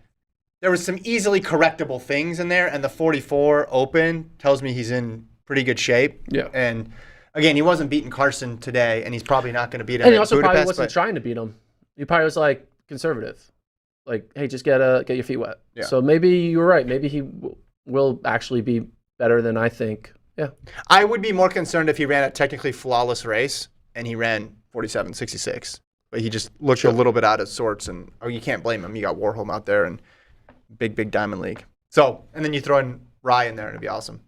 there was some easily correctable things in there, and the 44 Open tells me he's in pretty good shape. Yeah. And again, he wasn't beating Carson today, and he's probably not going to beat him And he at also probably Budapest. wasn't trying to beat him. He probably was like conservative, like, hey, just get your feet wet. Yeah. So maybe you were right. Maybe he will actually be better than I think. Yeah. I would be more concerned if he ran a technically flawless race and he ran 47.66. But he just looked a little bit out of sorts, and you can't blame him. You got Warholm out there and big Diamond League. So, and then you throw in Rye in there, and it'd be awesome.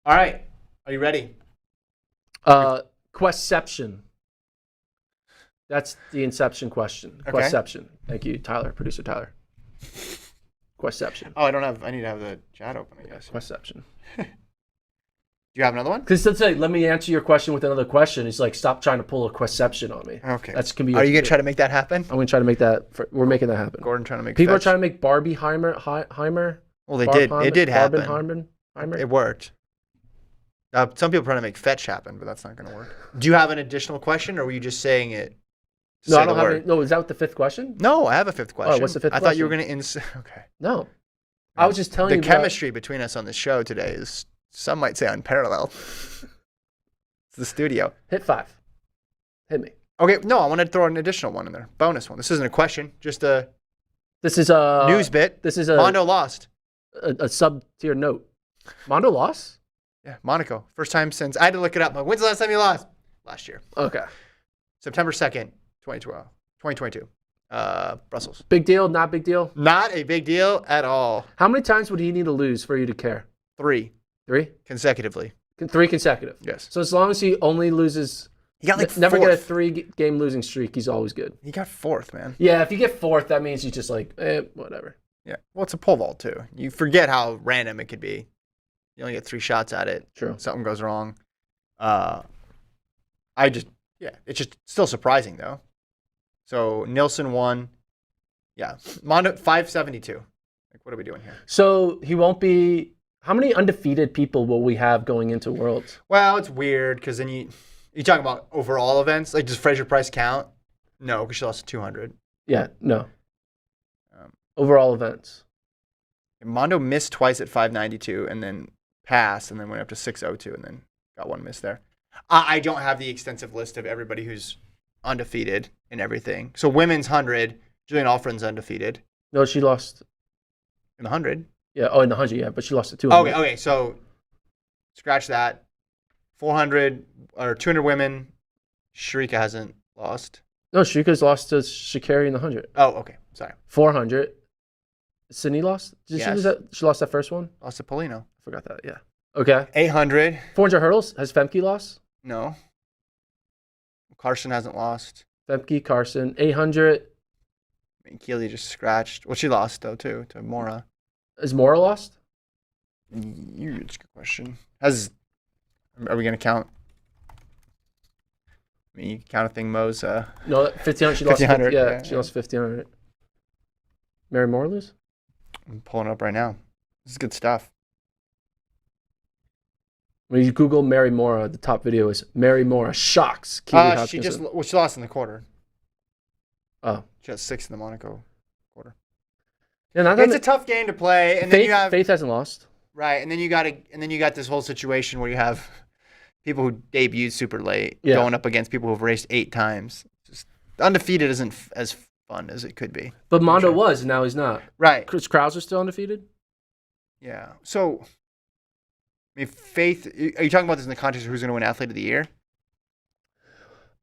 All right. Are you ready? Questception. That's the inception question. Okay. Questception. Thank you, Tyler, producer Tyler. Questception. Oh, I need to have the chat open, I guess. Questception. Do you have another one? Because let me answer your question with another question. It's like, stop trying to pull a questception on me. Okay. That's gonna be. Are you going to try to make that happen? I'm gonna try to make that. We're making that happen. Gordon trying to make People are fetch. trying to make Barbie Heimer. Well, they did. It did happen. Heimer. It worked. Some people are trying to make fetch happen, but that's not going to work. Do you have an additional question, or were you just saying it? to No, say I don't the have word? any. No, is that the fifth question? No, I have a fifth question. what's the fifth I thought you were question? going to Okay. No. I was just telling The you. chemistry between us on this show today is, some might say, unparalleled. It's the studio. Hit 5. Hit me. Okay, no, I want to throw an additional one in there. Bonus one. This isn't a question, just a This is a news bit. This is a Mondo lost. a sub-tier note. Mondo lost? Yeah, Monaco. First time since, I had to look it up. Like, when's the last time you lost? Last year. Okay. September 2nd, 2022. Brussels. Big deal? Not big deal? Not a big deal at all. How many times would he need to lose for you to care? 3 3? consecutively. 3 consecutive. Yes. So as long as he only loses, He got like never fourth. get a 3-game losing streak, he's always good. He got fourth, man. Yeah, if you get fourth, that means you just like, whatever. Yeah. Well, it's a pole vault, too. You forget how random it could be. You only get 3 shots at it. True. Something goes wrong. It's just still surprising, though. So Nilsson won. Yeah. Mondo 572. Like, what are we doing here? So he won't be. How many undefeated people will we have going into Worlds? Well, it's weird because then you talking about overall events. Like, does Fraser Price count? No, because she lost to 200. Yeah, no. Um, Overall events. Mondo missed twice at 592 and then passed and then went up to 602 and then got one miss there. I don't have the extensive list of everybody who's undefeated and everything. So women's 100, Julian Alfren's undefeated No, she lost. in the 100. Yeah, in the 100, yeah, but she lost to 200. Okay, so scratch that. 400 or 200 women, Sharika hasn't lost. No, Shrika's lost to Sha'Carri in the 100. Oh, okay. Sorry. 400. Sydney lost? Did she lose Yes. that? She lost that first one? Lost to Polino. I forgot that, yeah. Okay. 800. 400 hurdles. Has Femke lost? No. Carson hasn't lost. Femke, Carson. 800. I mean, Keely just scratched. Well, she lost, though, too, to Mora. Is Mora lost? It's a good question. Are we going to count? I mean, you can count a thing, Mo's. No, 1500. She lost 1500, 50, yeah, yeah, she yeah. lost 1500. Mary Moore lose? I'm pulling it up right now. This is good stuff. When you Google Mary Mora, the top video is Mary Mora shocks Keely She Hopkinson. she lost in the quarter. Oh. She got 6 in the Monaco quarter. Yeah, not It's that a tough game to play, and Faith, then you have Faith hasn't lost. right, and then you got this whole situation where you have people who debuted super late Yeah. going up against people who've raced 8 times. Just undefeated isn't as fun as it could be. But Mondo Sure. was, and now he's not. Right. Chris Krauser still undefeated? Yeah. So, I mean, Faith. Are you talking about this in the context of who's going to win Athlete of the Year?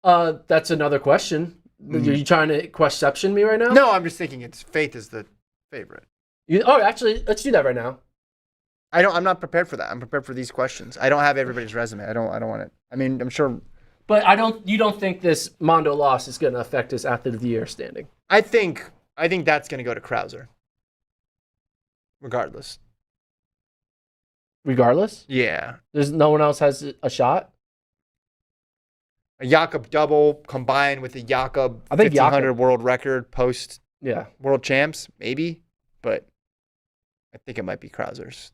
That's another question. Are you trying to questception me right now? No, I'm just thinking Faith is the favorite. Actually, let's do that right now. I'm not prepared for that. I'm prepared for these questions. I don't have everybody's resume. I don't want it. I mean, I'm sure. But you don't think this Mondo loss is going to affect his Athlete of the Year standing? I think that's going to go to Krauser. Regardless. Regardless? Yeah. There's no one else has a shot? a Jakob double combined with a Jakob I think 1500 Jakob. world record post Yeah. world champs, maybe, but I think it might be Krauzer's.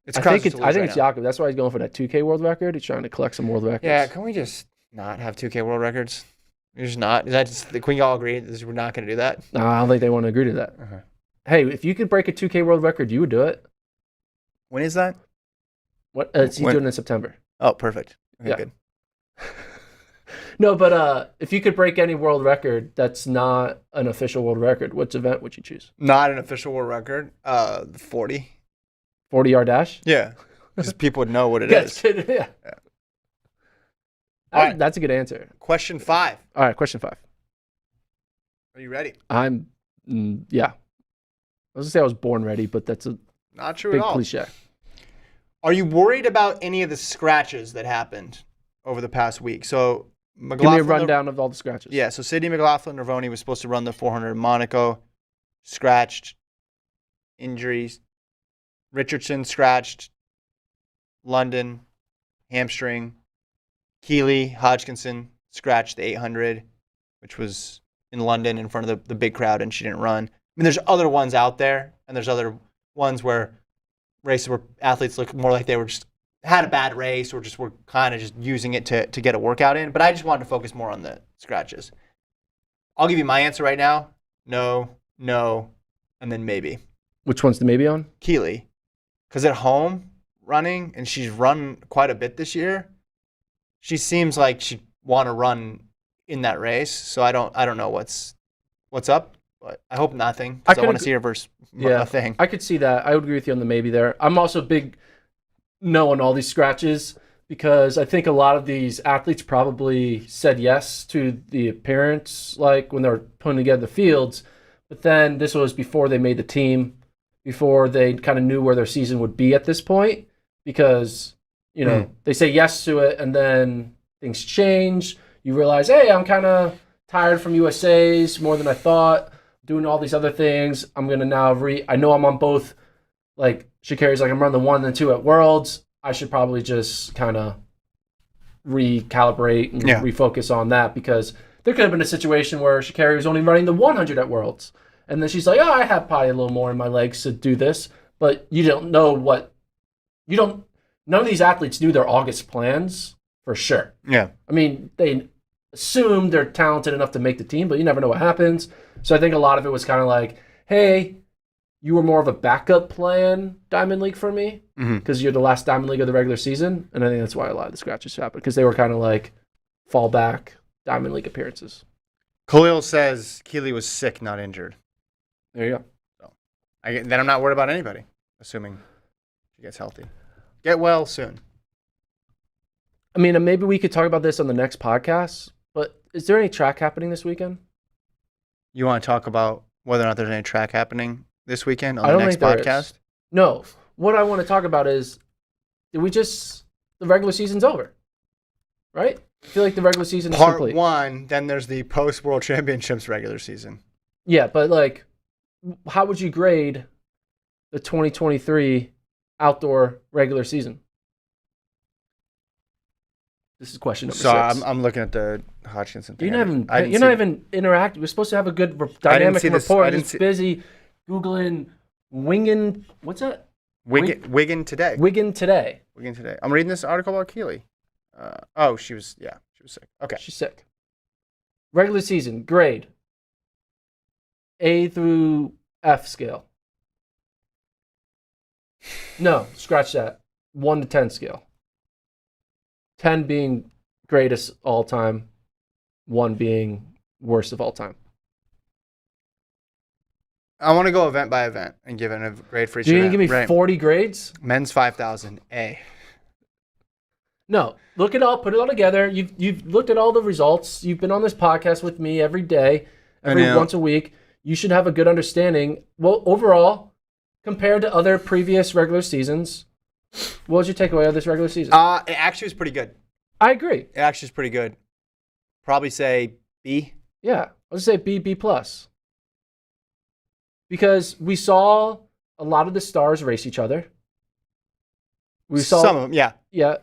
It's I Krauzer's think to it's lose right now. Jakob. That's why he's going for that 2K world record. He's trying to collect some world records. Yeah, can we just not have 2K world records? You're just not. Is that just, can we all agree that we're not going to do that? No, I don't think they want to agree to that. Okay. Hey, if you could break a 2K world record, you would do it. When is that? What? He's When? doing it in September. Oh, perfect. Okay, Yeah. good. No, but if you could break any world record that's not an official world record, which event would you choose? Not an official world record. The 40. 40-yard dash? Yeah, because people would know what it is. Yeah. All right. That's a good answer. Question 5. All right, question 5. Are you ready? Yeah. I was going to say I was born ready, but that's a Not true big at all. cliche. Are you worried about any of the scratches that happened over the past week? So Give me a rundown of all the scratches. Yeah, so Sydney McLaughlin-Nervoni was supposed to run the 400 in Monaco, scratched, injuries. Richardson scratched, London, hamstring. Keeley Hodgkinson scratched the 800, which was in London in front of the big crowd, and she didn't run. I mean, there's other ones out there, and there's other ones where races where athletes look more like they were just had a bad race or just were kind of just using it to get a workout in. But I just wanted to focus more on the scratches. I'll give you my answer right now. No, and then maybe. Which one's the maybe on? Keeley. Because at home running, and she's run quite a bit this year, she seems like she'd want to run in that race. So I don't know what's up, but I hope nothing. Because I want to see her versus a thing. I could see that. I would agree with you on the maybe there. I'm also big no on all these scratches because I think a lot of these athletes probably said yes to the appearance, like when they were putting together the fields. But then this was before they made the team, before they kind of knew where their season would be at this point, because, you know, they say yes to it and then things change. You realize, hey, I'm kind of tired from USA's more than I thought, doing all these other things. I'm going to now I know I'm on both, like Sha'Carri's like, I'm running the 1 and 2 at Worlds. I should probably just kind of recalibrate and refocus on that, because there could have been a situation where Sha'Carri was only running the 100 at Worlds. And then she's like, oh, I have probably a little more in my legs to do this. But you don't know none of these athletes knew their August plans for sure. Yeah. I mean, they assume they're talented enough to make the team, but you never know what happens. So I think a lot of it was kind of like, hey, you were more of a backup plan Diamond League for me because you're the last Diamond League of the regular season. And I think that's why a lot of the scratches happened, because they were kind of like fallback Diamond League appearances. Khalil says Keeley was sick, not injured. There you go. So then I'm not worried about anybody, assuming she gets healthy. Get well soon. I mean, maybe we could talk about this on the next podcast, but is there any track happening this weekend? You want to talk about whether or not there's any track happening this weekend on I the don't next think there podcast? is. No. What I want to talk about is, the regular season's over, right? I feel like the regular season is Part complete. 1, then there's the post-World Championships regular season. Yeah, but like, how would you grade the 2023 outdoor regular season? This is question number 6. I'm looking at the Hodgkinson thing. You're not even interacting. We're supposed to have a good dynamic report. It's busy Googling Wingen. What's that? Wigan today. Wigan today. I'm reading this article about Keeley. She was sick. Okay. She's sick. Regular season grade A through F scale. No, scratch that. 1 to 10 scale. 10 being greatest all time, 1 being worst of all time. I want to go event by event and give it a grade for each You're event. going to give me 40 grades? Men's 5,000, A. No, look it all, put it all together. You've looked at all the results. You've been on this podcast with me every day, once a week. You should have a good understanding. Well, overall, compared to other previous regular seasons, what was your takeaway of this regular season? It actually was pretty good. I agree. It actually is pretty good. Probably say B. Yeah, I'll just say B plus. Because we saw a lot of the stars race each other. Some of them, yeah. Yeah.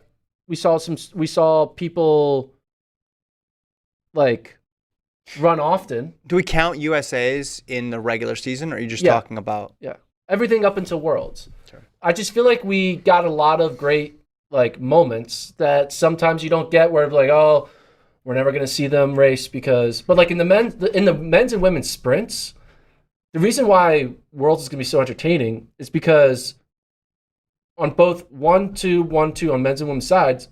We saw people like run often. Do we count USAs in the regular season, or are you just Yeah. talking about? Yeah, everything up until Worlds. Sure. I just feel like we got a lot of great like moments that sometimes you don't get, where like, oh, we're never gonna see them race because. But like in the men's and women's sprints, the reason why Worlds is gonna be so entertaining is because on both 1-2, 1-2 on men's and women's sides,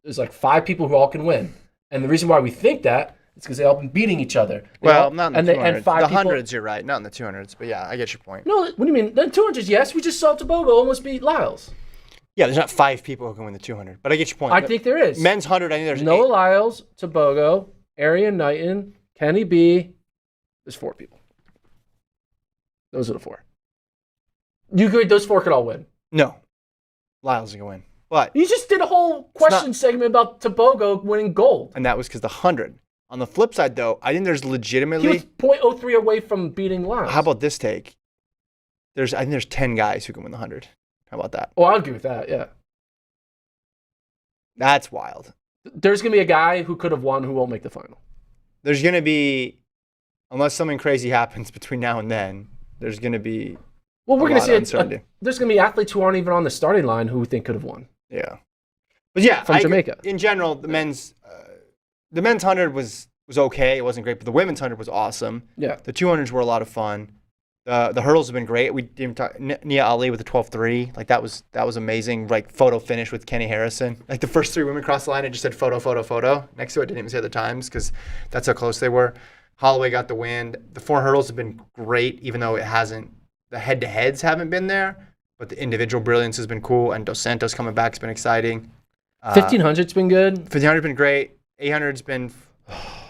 there's like 5 people who all can win, and the reason why we think that is because they all been beating each other. Well, not in the 200s. And 5 the people, hundreds, you're right. Not in the 200s, but yeah, I get your point. No, what do you mean? The 200s, yes. We just saw Tobogo almost beat Lyles. Yeah, there's not 5 people who can win the 200, but I get your point. I think there is. Men's 100, I think there's Noah 8. Lyles, Tobogo, Arian Knighton, Kenny B. There's 4 people. Those are the 4. You agree those 4 could all win? No, Lyle's going to win. But You just did a whole question segment about Tobogo winning gold. and that was because the 100. On the flip side, though, I think there's He legitimately. was 0.03 away from beating Lyles. How about this take? I think there's 10 guys who can win the 100. How about that? Oh, I'll agree with that, yeah. That's wild. There's going to be a guy who could have won who won't make the final. There's going to be, unless something crazy happens between now and then, there's going to be. Well, we're a going lot to of see uncertainty. there's going to be athletes who aren't even on the starting line who we think could have won. Yeah. But yeah, From Jamaica. In general, the men's 100 was okay. It wasn't great, but the women's 100 was awesome. Yeah. The 200s were a lot of fun. The hurdles have been great. We didn't talk Nia Ali with the 12.3. Like that was amazing. Like photo finish with Kenny Harrison. Like the first 3 women crossed the line, it just said photo, photo, photo next to it. Didn't even say the times because that's how close they were. Holloway got the win. The 4 hurdles have been great, even though the head-to-heads haven't been there. But the individual brilliance has been cool, and Dos Santos coming back has been exciting. 1500's been good. 1500's been great. 800's been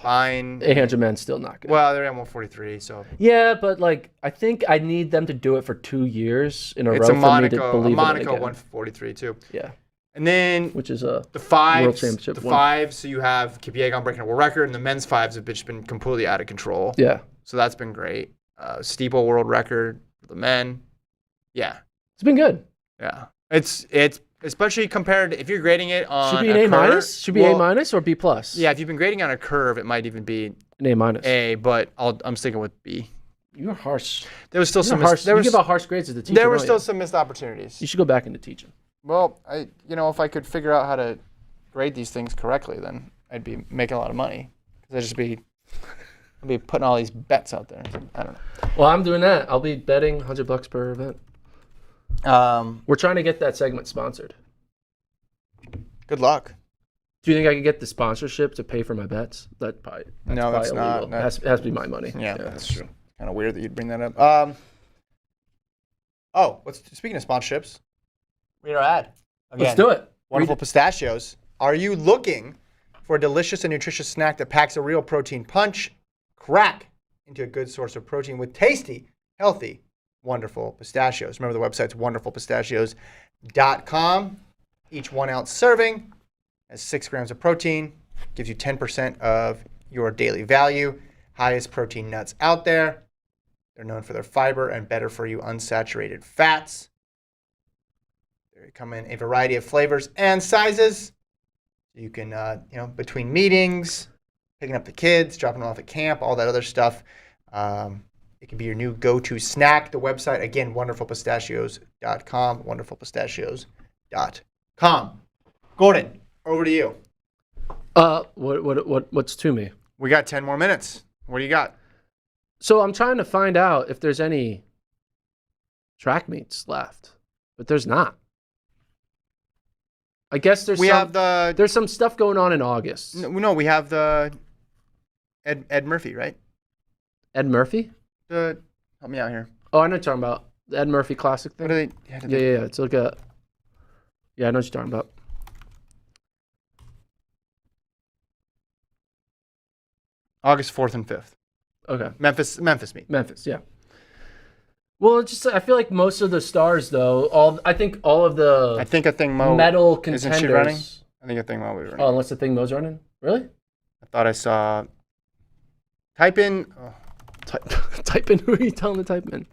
fine. 800 men's still not good. Well, they're at 143, so Yeah, but like I think I need them to do it for 2 years in a it's row a for me to Monaco, believe it again. 143 too. Yeah, And then which is a the fives, World Championship the one. fives. So you have Kipiegon breaking a world record, and the men's fives have just been completely out of control. yeah. So that's been great. Steeple world record for the men. Yeah, It's been good. yeah. It's especially compared to if you're grading it on Should be an A curve- minus. Should be well, A minus or B plus. Yeah, if you've been grading on a curve, it might even be an A minus. A, but I'm sticking with B. You're harsh. There was still You're some harsh. there You was, give out harsh grades as a teacher. there were don't still you? some missed opportunities. You should go back into teaching. Well, if I could figure out how to grade these things correctly, then I'd be making a lot of money. Because I'd be putting all these bets out there. I don't know. Well, I'm doing that. I'll be betting $100 per event. We're trying to get that segment sponsored. Good luck. Do you think I could get the sponsorship to pay for my bets? That's No, that's not. illegal. It has to be my money. Yeah, that's true. Kind of weird that you'd bring that up. Speaking of sponsorships, read our ad. Again, Let's do it. Wonderful Pistachios. Are you looking for a delicious and nutritious snack that packs a real protein punch? Crack into a good source of protein with tasty, healthy, wonderful pistachios. Remember the website's wonderfulpistachios.com. Each 1 ounce serving has 6 grams of protein, gives you 10% of your daily value. Highest protein nuts out there. They're known for their fiber and better for you unsaturated fats. They come in a variety of flavors and sizes. You can, between meetings, picking up the kids, dropping them off at camp, all that other stuff. It can be your new go-to snack. The website, again, wonderfulpistachios.com, wonderfulpistachios.com. Gordon, over to you. What's to me? We got 10 more minutes. What do you got? So I'm trying to find out if there's any track meets left, but there's not. I guess there's there's some stuff going on in August. No, we have the Ed Murphy, right? Ed Murphy? Help me out here. Oh, I know what you're talking about. The Ed Murphy Classic thing. What are they? Yeah. It's like a. Yeah, I know what you're talking about. August 4th and 5th. Okay. Memphis meet. Memphis, yeah. Well, it's just I feel like most of the stars, though, I think I think a thing Mo medal isn't contenders. she running? I think a thing Mo was running. Oh, unless the thing Mo's running. Really? I thought I saw. Type in. Oh, Type in. Who are you telling to type in?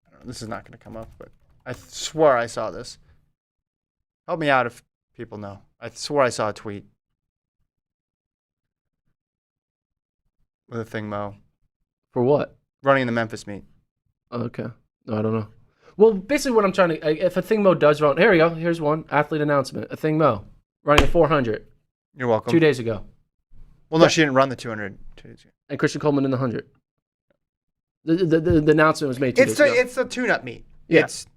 I don't know, this is not going to come up, but I swore I saw this. Help me out if people know. I swore I saw a tweet. with a thing, Mo. For what? Running the Memphis meet. Okay. No, I don't know. Well, basically what I'm trying to... If a thing Mo does run... Here we go. Here's one. Athlete announcement. A thing Mo. Running a 400. You're welcome. 2 days ago. Well, no, she didn't run the 200 2 days ago. And Christian Coleman in the 100. The announcement was made 2 days ago. It's a tune-up meet. Yeah. It's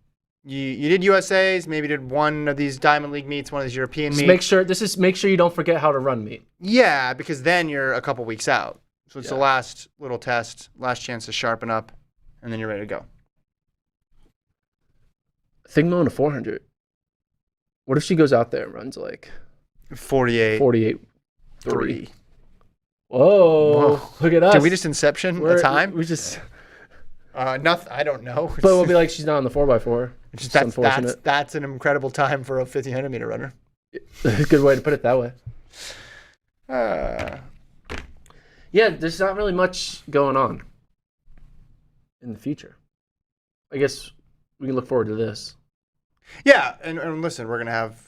you did USA's, maybe did one of these Diamond League meets, one of these European Just meets. make sure you don't forget how to run meet. Yeah, because then you're a couple weeks out. So it's the Yeah. last little test, last chance to sharpen up, and then you're ready to go. Thing Mo in a 400. What if she goes out there and runs like 48. 3? Whoa. Look at us. Did we just inception a time? We just... Nothing. I don't know. But we'll be like, she's not on the 4x4. It's It's just unfortunate. that's an incredible time for a 1500 meter runner. Good way to put it that way. Uh, Yeah, there's not really much going on in the future. I guess we can look forward to this. yeah, and listen, we're gonna have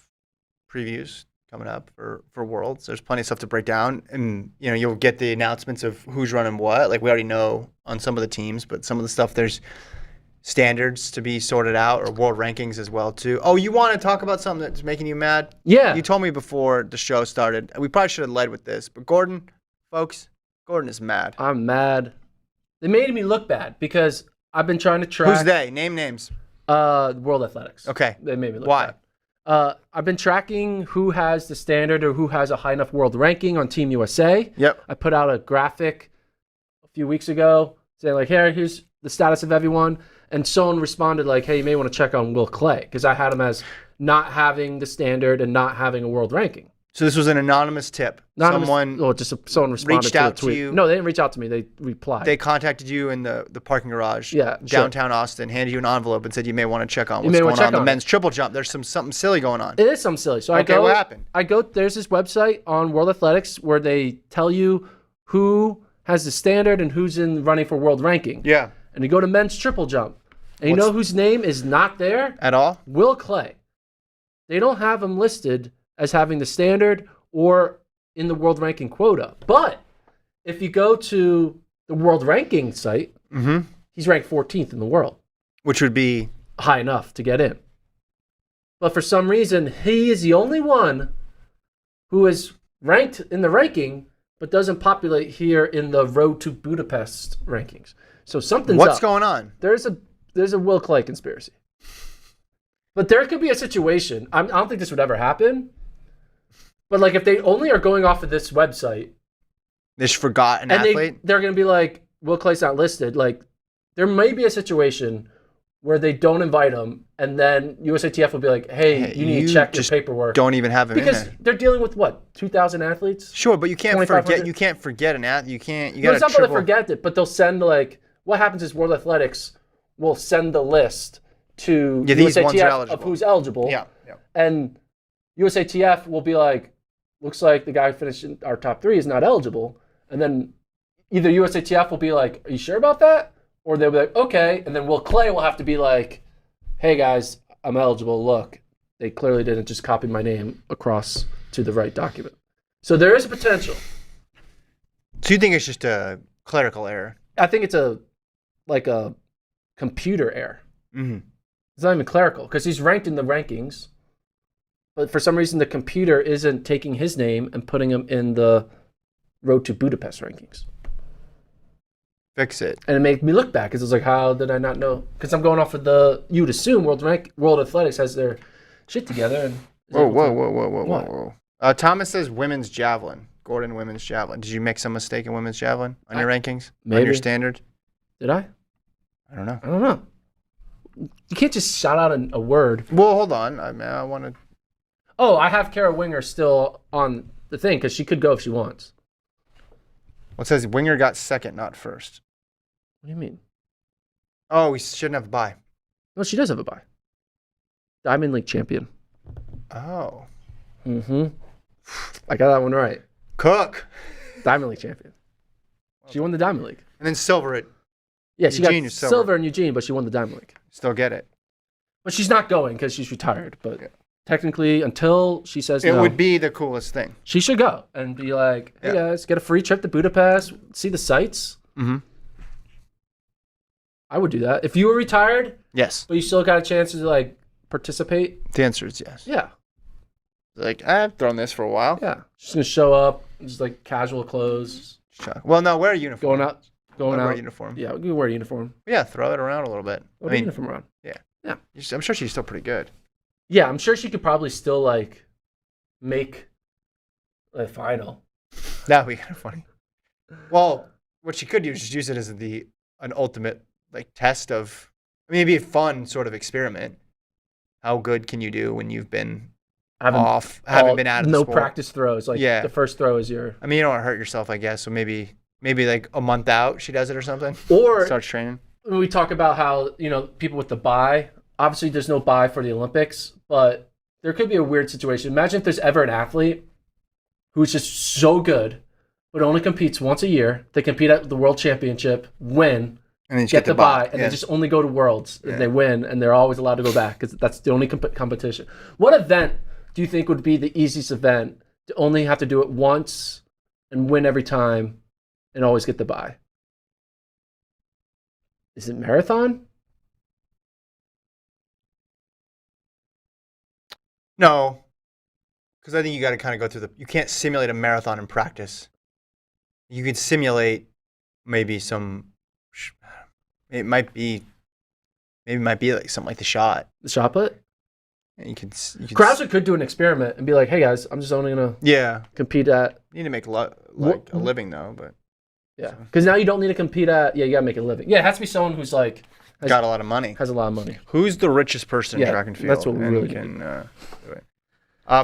previews coming up for Worlds. There's plenty of stuff to break down, and you'll get the announcements of who's running what. Like we already know on some of the teams, but some of the stuff there's standards to be sorted out, or world rankings as well too. Oh, you want to talk about something that's making you mad? Yeah. You told me before the show started. We probably should have led with this, but Gordon is mad. I'm mad. They made me look bad because I've been trying to track. Who's they? Name names. World Athletics. Okay. They made me look Why? bad. I've been tracking who has the standard or who has a high enough world ranking on Team USA. Yep. I put out a graphic a few weeks ago saying like, here's the status of everyone. And someone responded like, hey, you may want to check on Will Clay because I had him as not having the standard and not having a world ranking. So this was an anonymous tip. Someone Someone responded reached to out a tweet. to you. No, they didn't reach out to me. They replied. They contacted you in the parking garage, Yeah, downtown Austin, handed you an envelope and said you may want to check on You what's may wanna going on check the on men's triple jump. There's something silly going on. It is something silly. So Okay, what happened? There's this website on World Athletics where they tell you who has the standard and who's in running for world ranking. Yeah. And you go to men's triple jump. And you know whose name is not there? At all? Will Clay. They don't have him listed as having the standard or in the world ranking quota. But if you go to the world ranking site, he's ranked 14th in the world. Which would be High enough to get in. But for some reason, he is the only one who is ranked in the ranking, but doesn't populate here in the Road to Budapest rankings. So something's what's up. going on? There's a Will Clay conspiracy. But there could be a situation. I don't think this would ever happen. But like if they only are going off of this website, They just forgot an and athlete? they're going to be like, Will Clay's not listed. Like there may be a situation where they don't invite him, and then USATF will be like, hey, you need to check your just paperwork. Don't even have him Because in there. they're dealing with what, 2,000 athletes? Sure, but you can't 2,500? forget an athlete. You can't. You No, got it's to not that they triple. forget it, but they'll send like, what happens is World Athletics will send the list to Yeah, these ones are USATF eligible. of who's eligible. Yeah. And USATF will be like, looks like the guy who finished in our top 3 is not eligible. And then either USATF will be like, are you sure about that? Or they'll be like, okay. And then Will Clay will have to be like, hey guys, I'm eligible. Look, they clearly didn't just copy my name across to the right document. So there is a potential. So you think it's just a clerical error? I think it's a computer error. Mm-hmm. It's not even clerical because he's ranked in the rankings, but for some reason the computer isn't taking his name and putting him in the Road to Budapest rankings. Fix it. And it made me look back because it was like, how did I not know? Because I'm going off of you'd assume World Athletics has their shit together. And Whoa. Thomas says women's javelin. Gordon, women's javelin. Did you make some mistake in women's javelin on your rankings? Maybe. On your standard? Did I? I don't know. I don't know. You can't just shout out a word. Well, hold on. I want to. Oh, I have Kara Winger still on the thing because she could go if she wants. Well, it says Winger got second, not first. What do you mean? Oh, we shouldn't have a bye. No, she does have a bye. Diamond League champion. Oh. Mm-hmm. I got that one right. Cook. Diamond League champion. She won the Diamond League. And then silver at Yeah, she Eugene got is silver. silver in Eugene, but she won the Diamond League. Still get it. But she's not going because she's retired. But technically, until she says It no, would be the coolest thing. she should go and be like, hey guys, get a free trip to Budapest, see the sights. Mm-hmm. I would do that. If you were retired, Yes. but you still got a chance to like participate, The answer is yes. yeah. Like, I've thrown this for a while. Yeah. Just going to show up, just like casual clothes, Well, no, wear a uniform. going Wear out. a uniform. Yeah, we can wear a uniform. Yeah, throw it around a little bit. Wear a uniform around. I'm sure she's still pretty good. Yeah, I'm sure she could probably still like make a final. That would be kind of funny. Well, what she could do is just use it as an ultimate like test of. I mean, it'd be a fun sort of experiment. How good can you do when you've been haven't been out of the sport? Practice throws. Like the first throw is your. I mean, you don't want to hurt yourself, I guess. So maybe like a month out, she does it or something. Or starts training. When we talk about how people with the bye. Obviously, there's no bye for the Olympics, but there could be a weird situation. Imagine if there's ever an athlete who's just so good, but only competes once a year. They compete at the World Championship, win, and then get the bye, and they just only go to Worlds. And they win, and they're always allowed to go back because that's the only competition. What event do you think would be the easiest event to only have to do it once and win every time and always get the bye? Is it marathon? No, because I think you got to kind of go through you can't simulate a marathon in practice. You could simulate maybe it might be like something like the shot. The shot put? And you could Krauser could do an experiment and be like, hey guys, I'm just only going to compete at. You need to make a living though, but. Yeah, because now you don't need to compete at. Yeah, you got to make a living. Yeah, it has to be someone who's like. Got a lot of money. Has a lot of money. Who's the richest person in track and field? That's what we really can do it.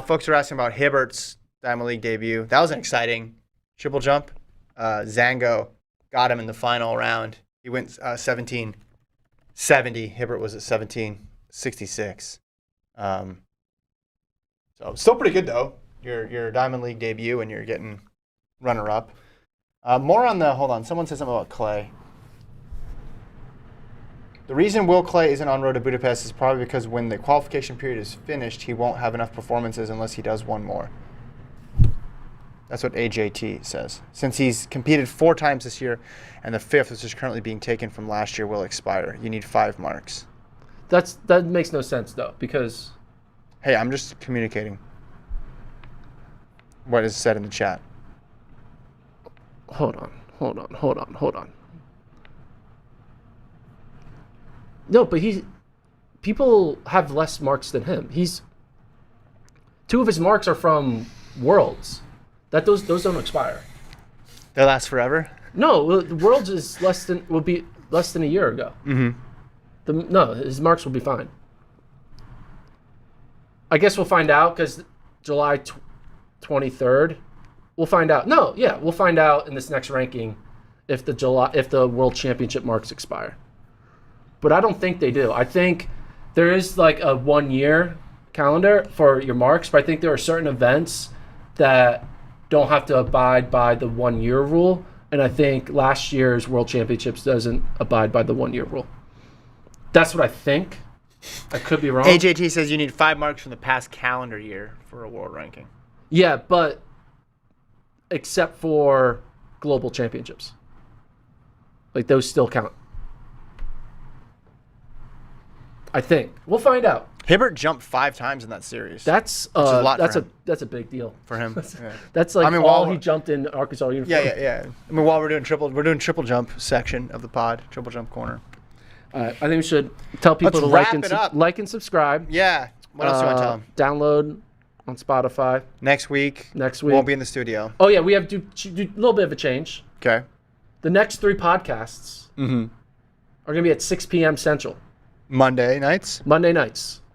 Folks are asking about Hibbert's Diamond League debut. That was an exciting triple jump. Zango got him in the final round. He went 17.70. Hibbert was at 17.66. So still pretty good though. Your Diamond League debut and you're getting runner up. More on hold on. Someone said something about Clay. The reason Will Clay isn't on road to Budapest is probably because when the qualification period is finished, he won't have enough performances unless he does one more. That's what AJT says. Since he's competed 4 times this year, and the 5th, which is currently being taken from last year, will expire. You need 5 marks. That makes no sense though, because. Hey, I'm just communicating what is said in the chat. Hold on. No, but people have less marks than him. 2 of his marks are from Worlds. Those don't expire. They last forever? No, the Worlds will be less than a year ago. Mm-hmm. No, his marks will be fine. I guess we'll find out because July 23rd. We'll find out. No, yeah, we'll find out in this next ranking if the World Championship marks expire. But I don't think they do. I think there is like a 1-year calendar for your marks, but I think there are certain events that don't have to abide by the 1-year rule. And I think last year's World Championships doesn't abide by the 1-year rule. That's what I think. I could be wrong. AJT says you need 5 marks from the past calendar year for a world ranking. Yeah, but except for global championships. Like those still count. I think. We'll find out. Hibbert jumped 5 times in that series. That's a lot that's a big deal for him. That's like all he jumped in Arkansas uniform. Yeah. I mean, while we're doing triple jump section of the pod, triple jump corner. I think we should tell people to like and subscribe. Yeah. What else do you want to tell them? Download on Spotify. Next week. Won't be in the studio. Oh yeah, we have to do a little bit of a change. Okay. The next 3 podcasts are going to be at 6 p.m. Central. Monday nights.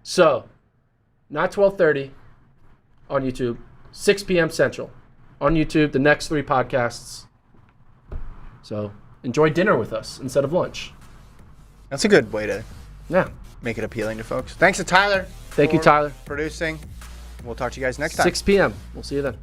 So, not 12:30 on YouTube, 6 p.m. Central on YouTube. The next 3 podcasts. So enjoy dinner with us instead of lunch. That's a good way to make it appealing to folks. Thanks to Tyler. Thank you, Tyler. Producing. We'll talk to you guys next time. 6 p.m. We'll see you then.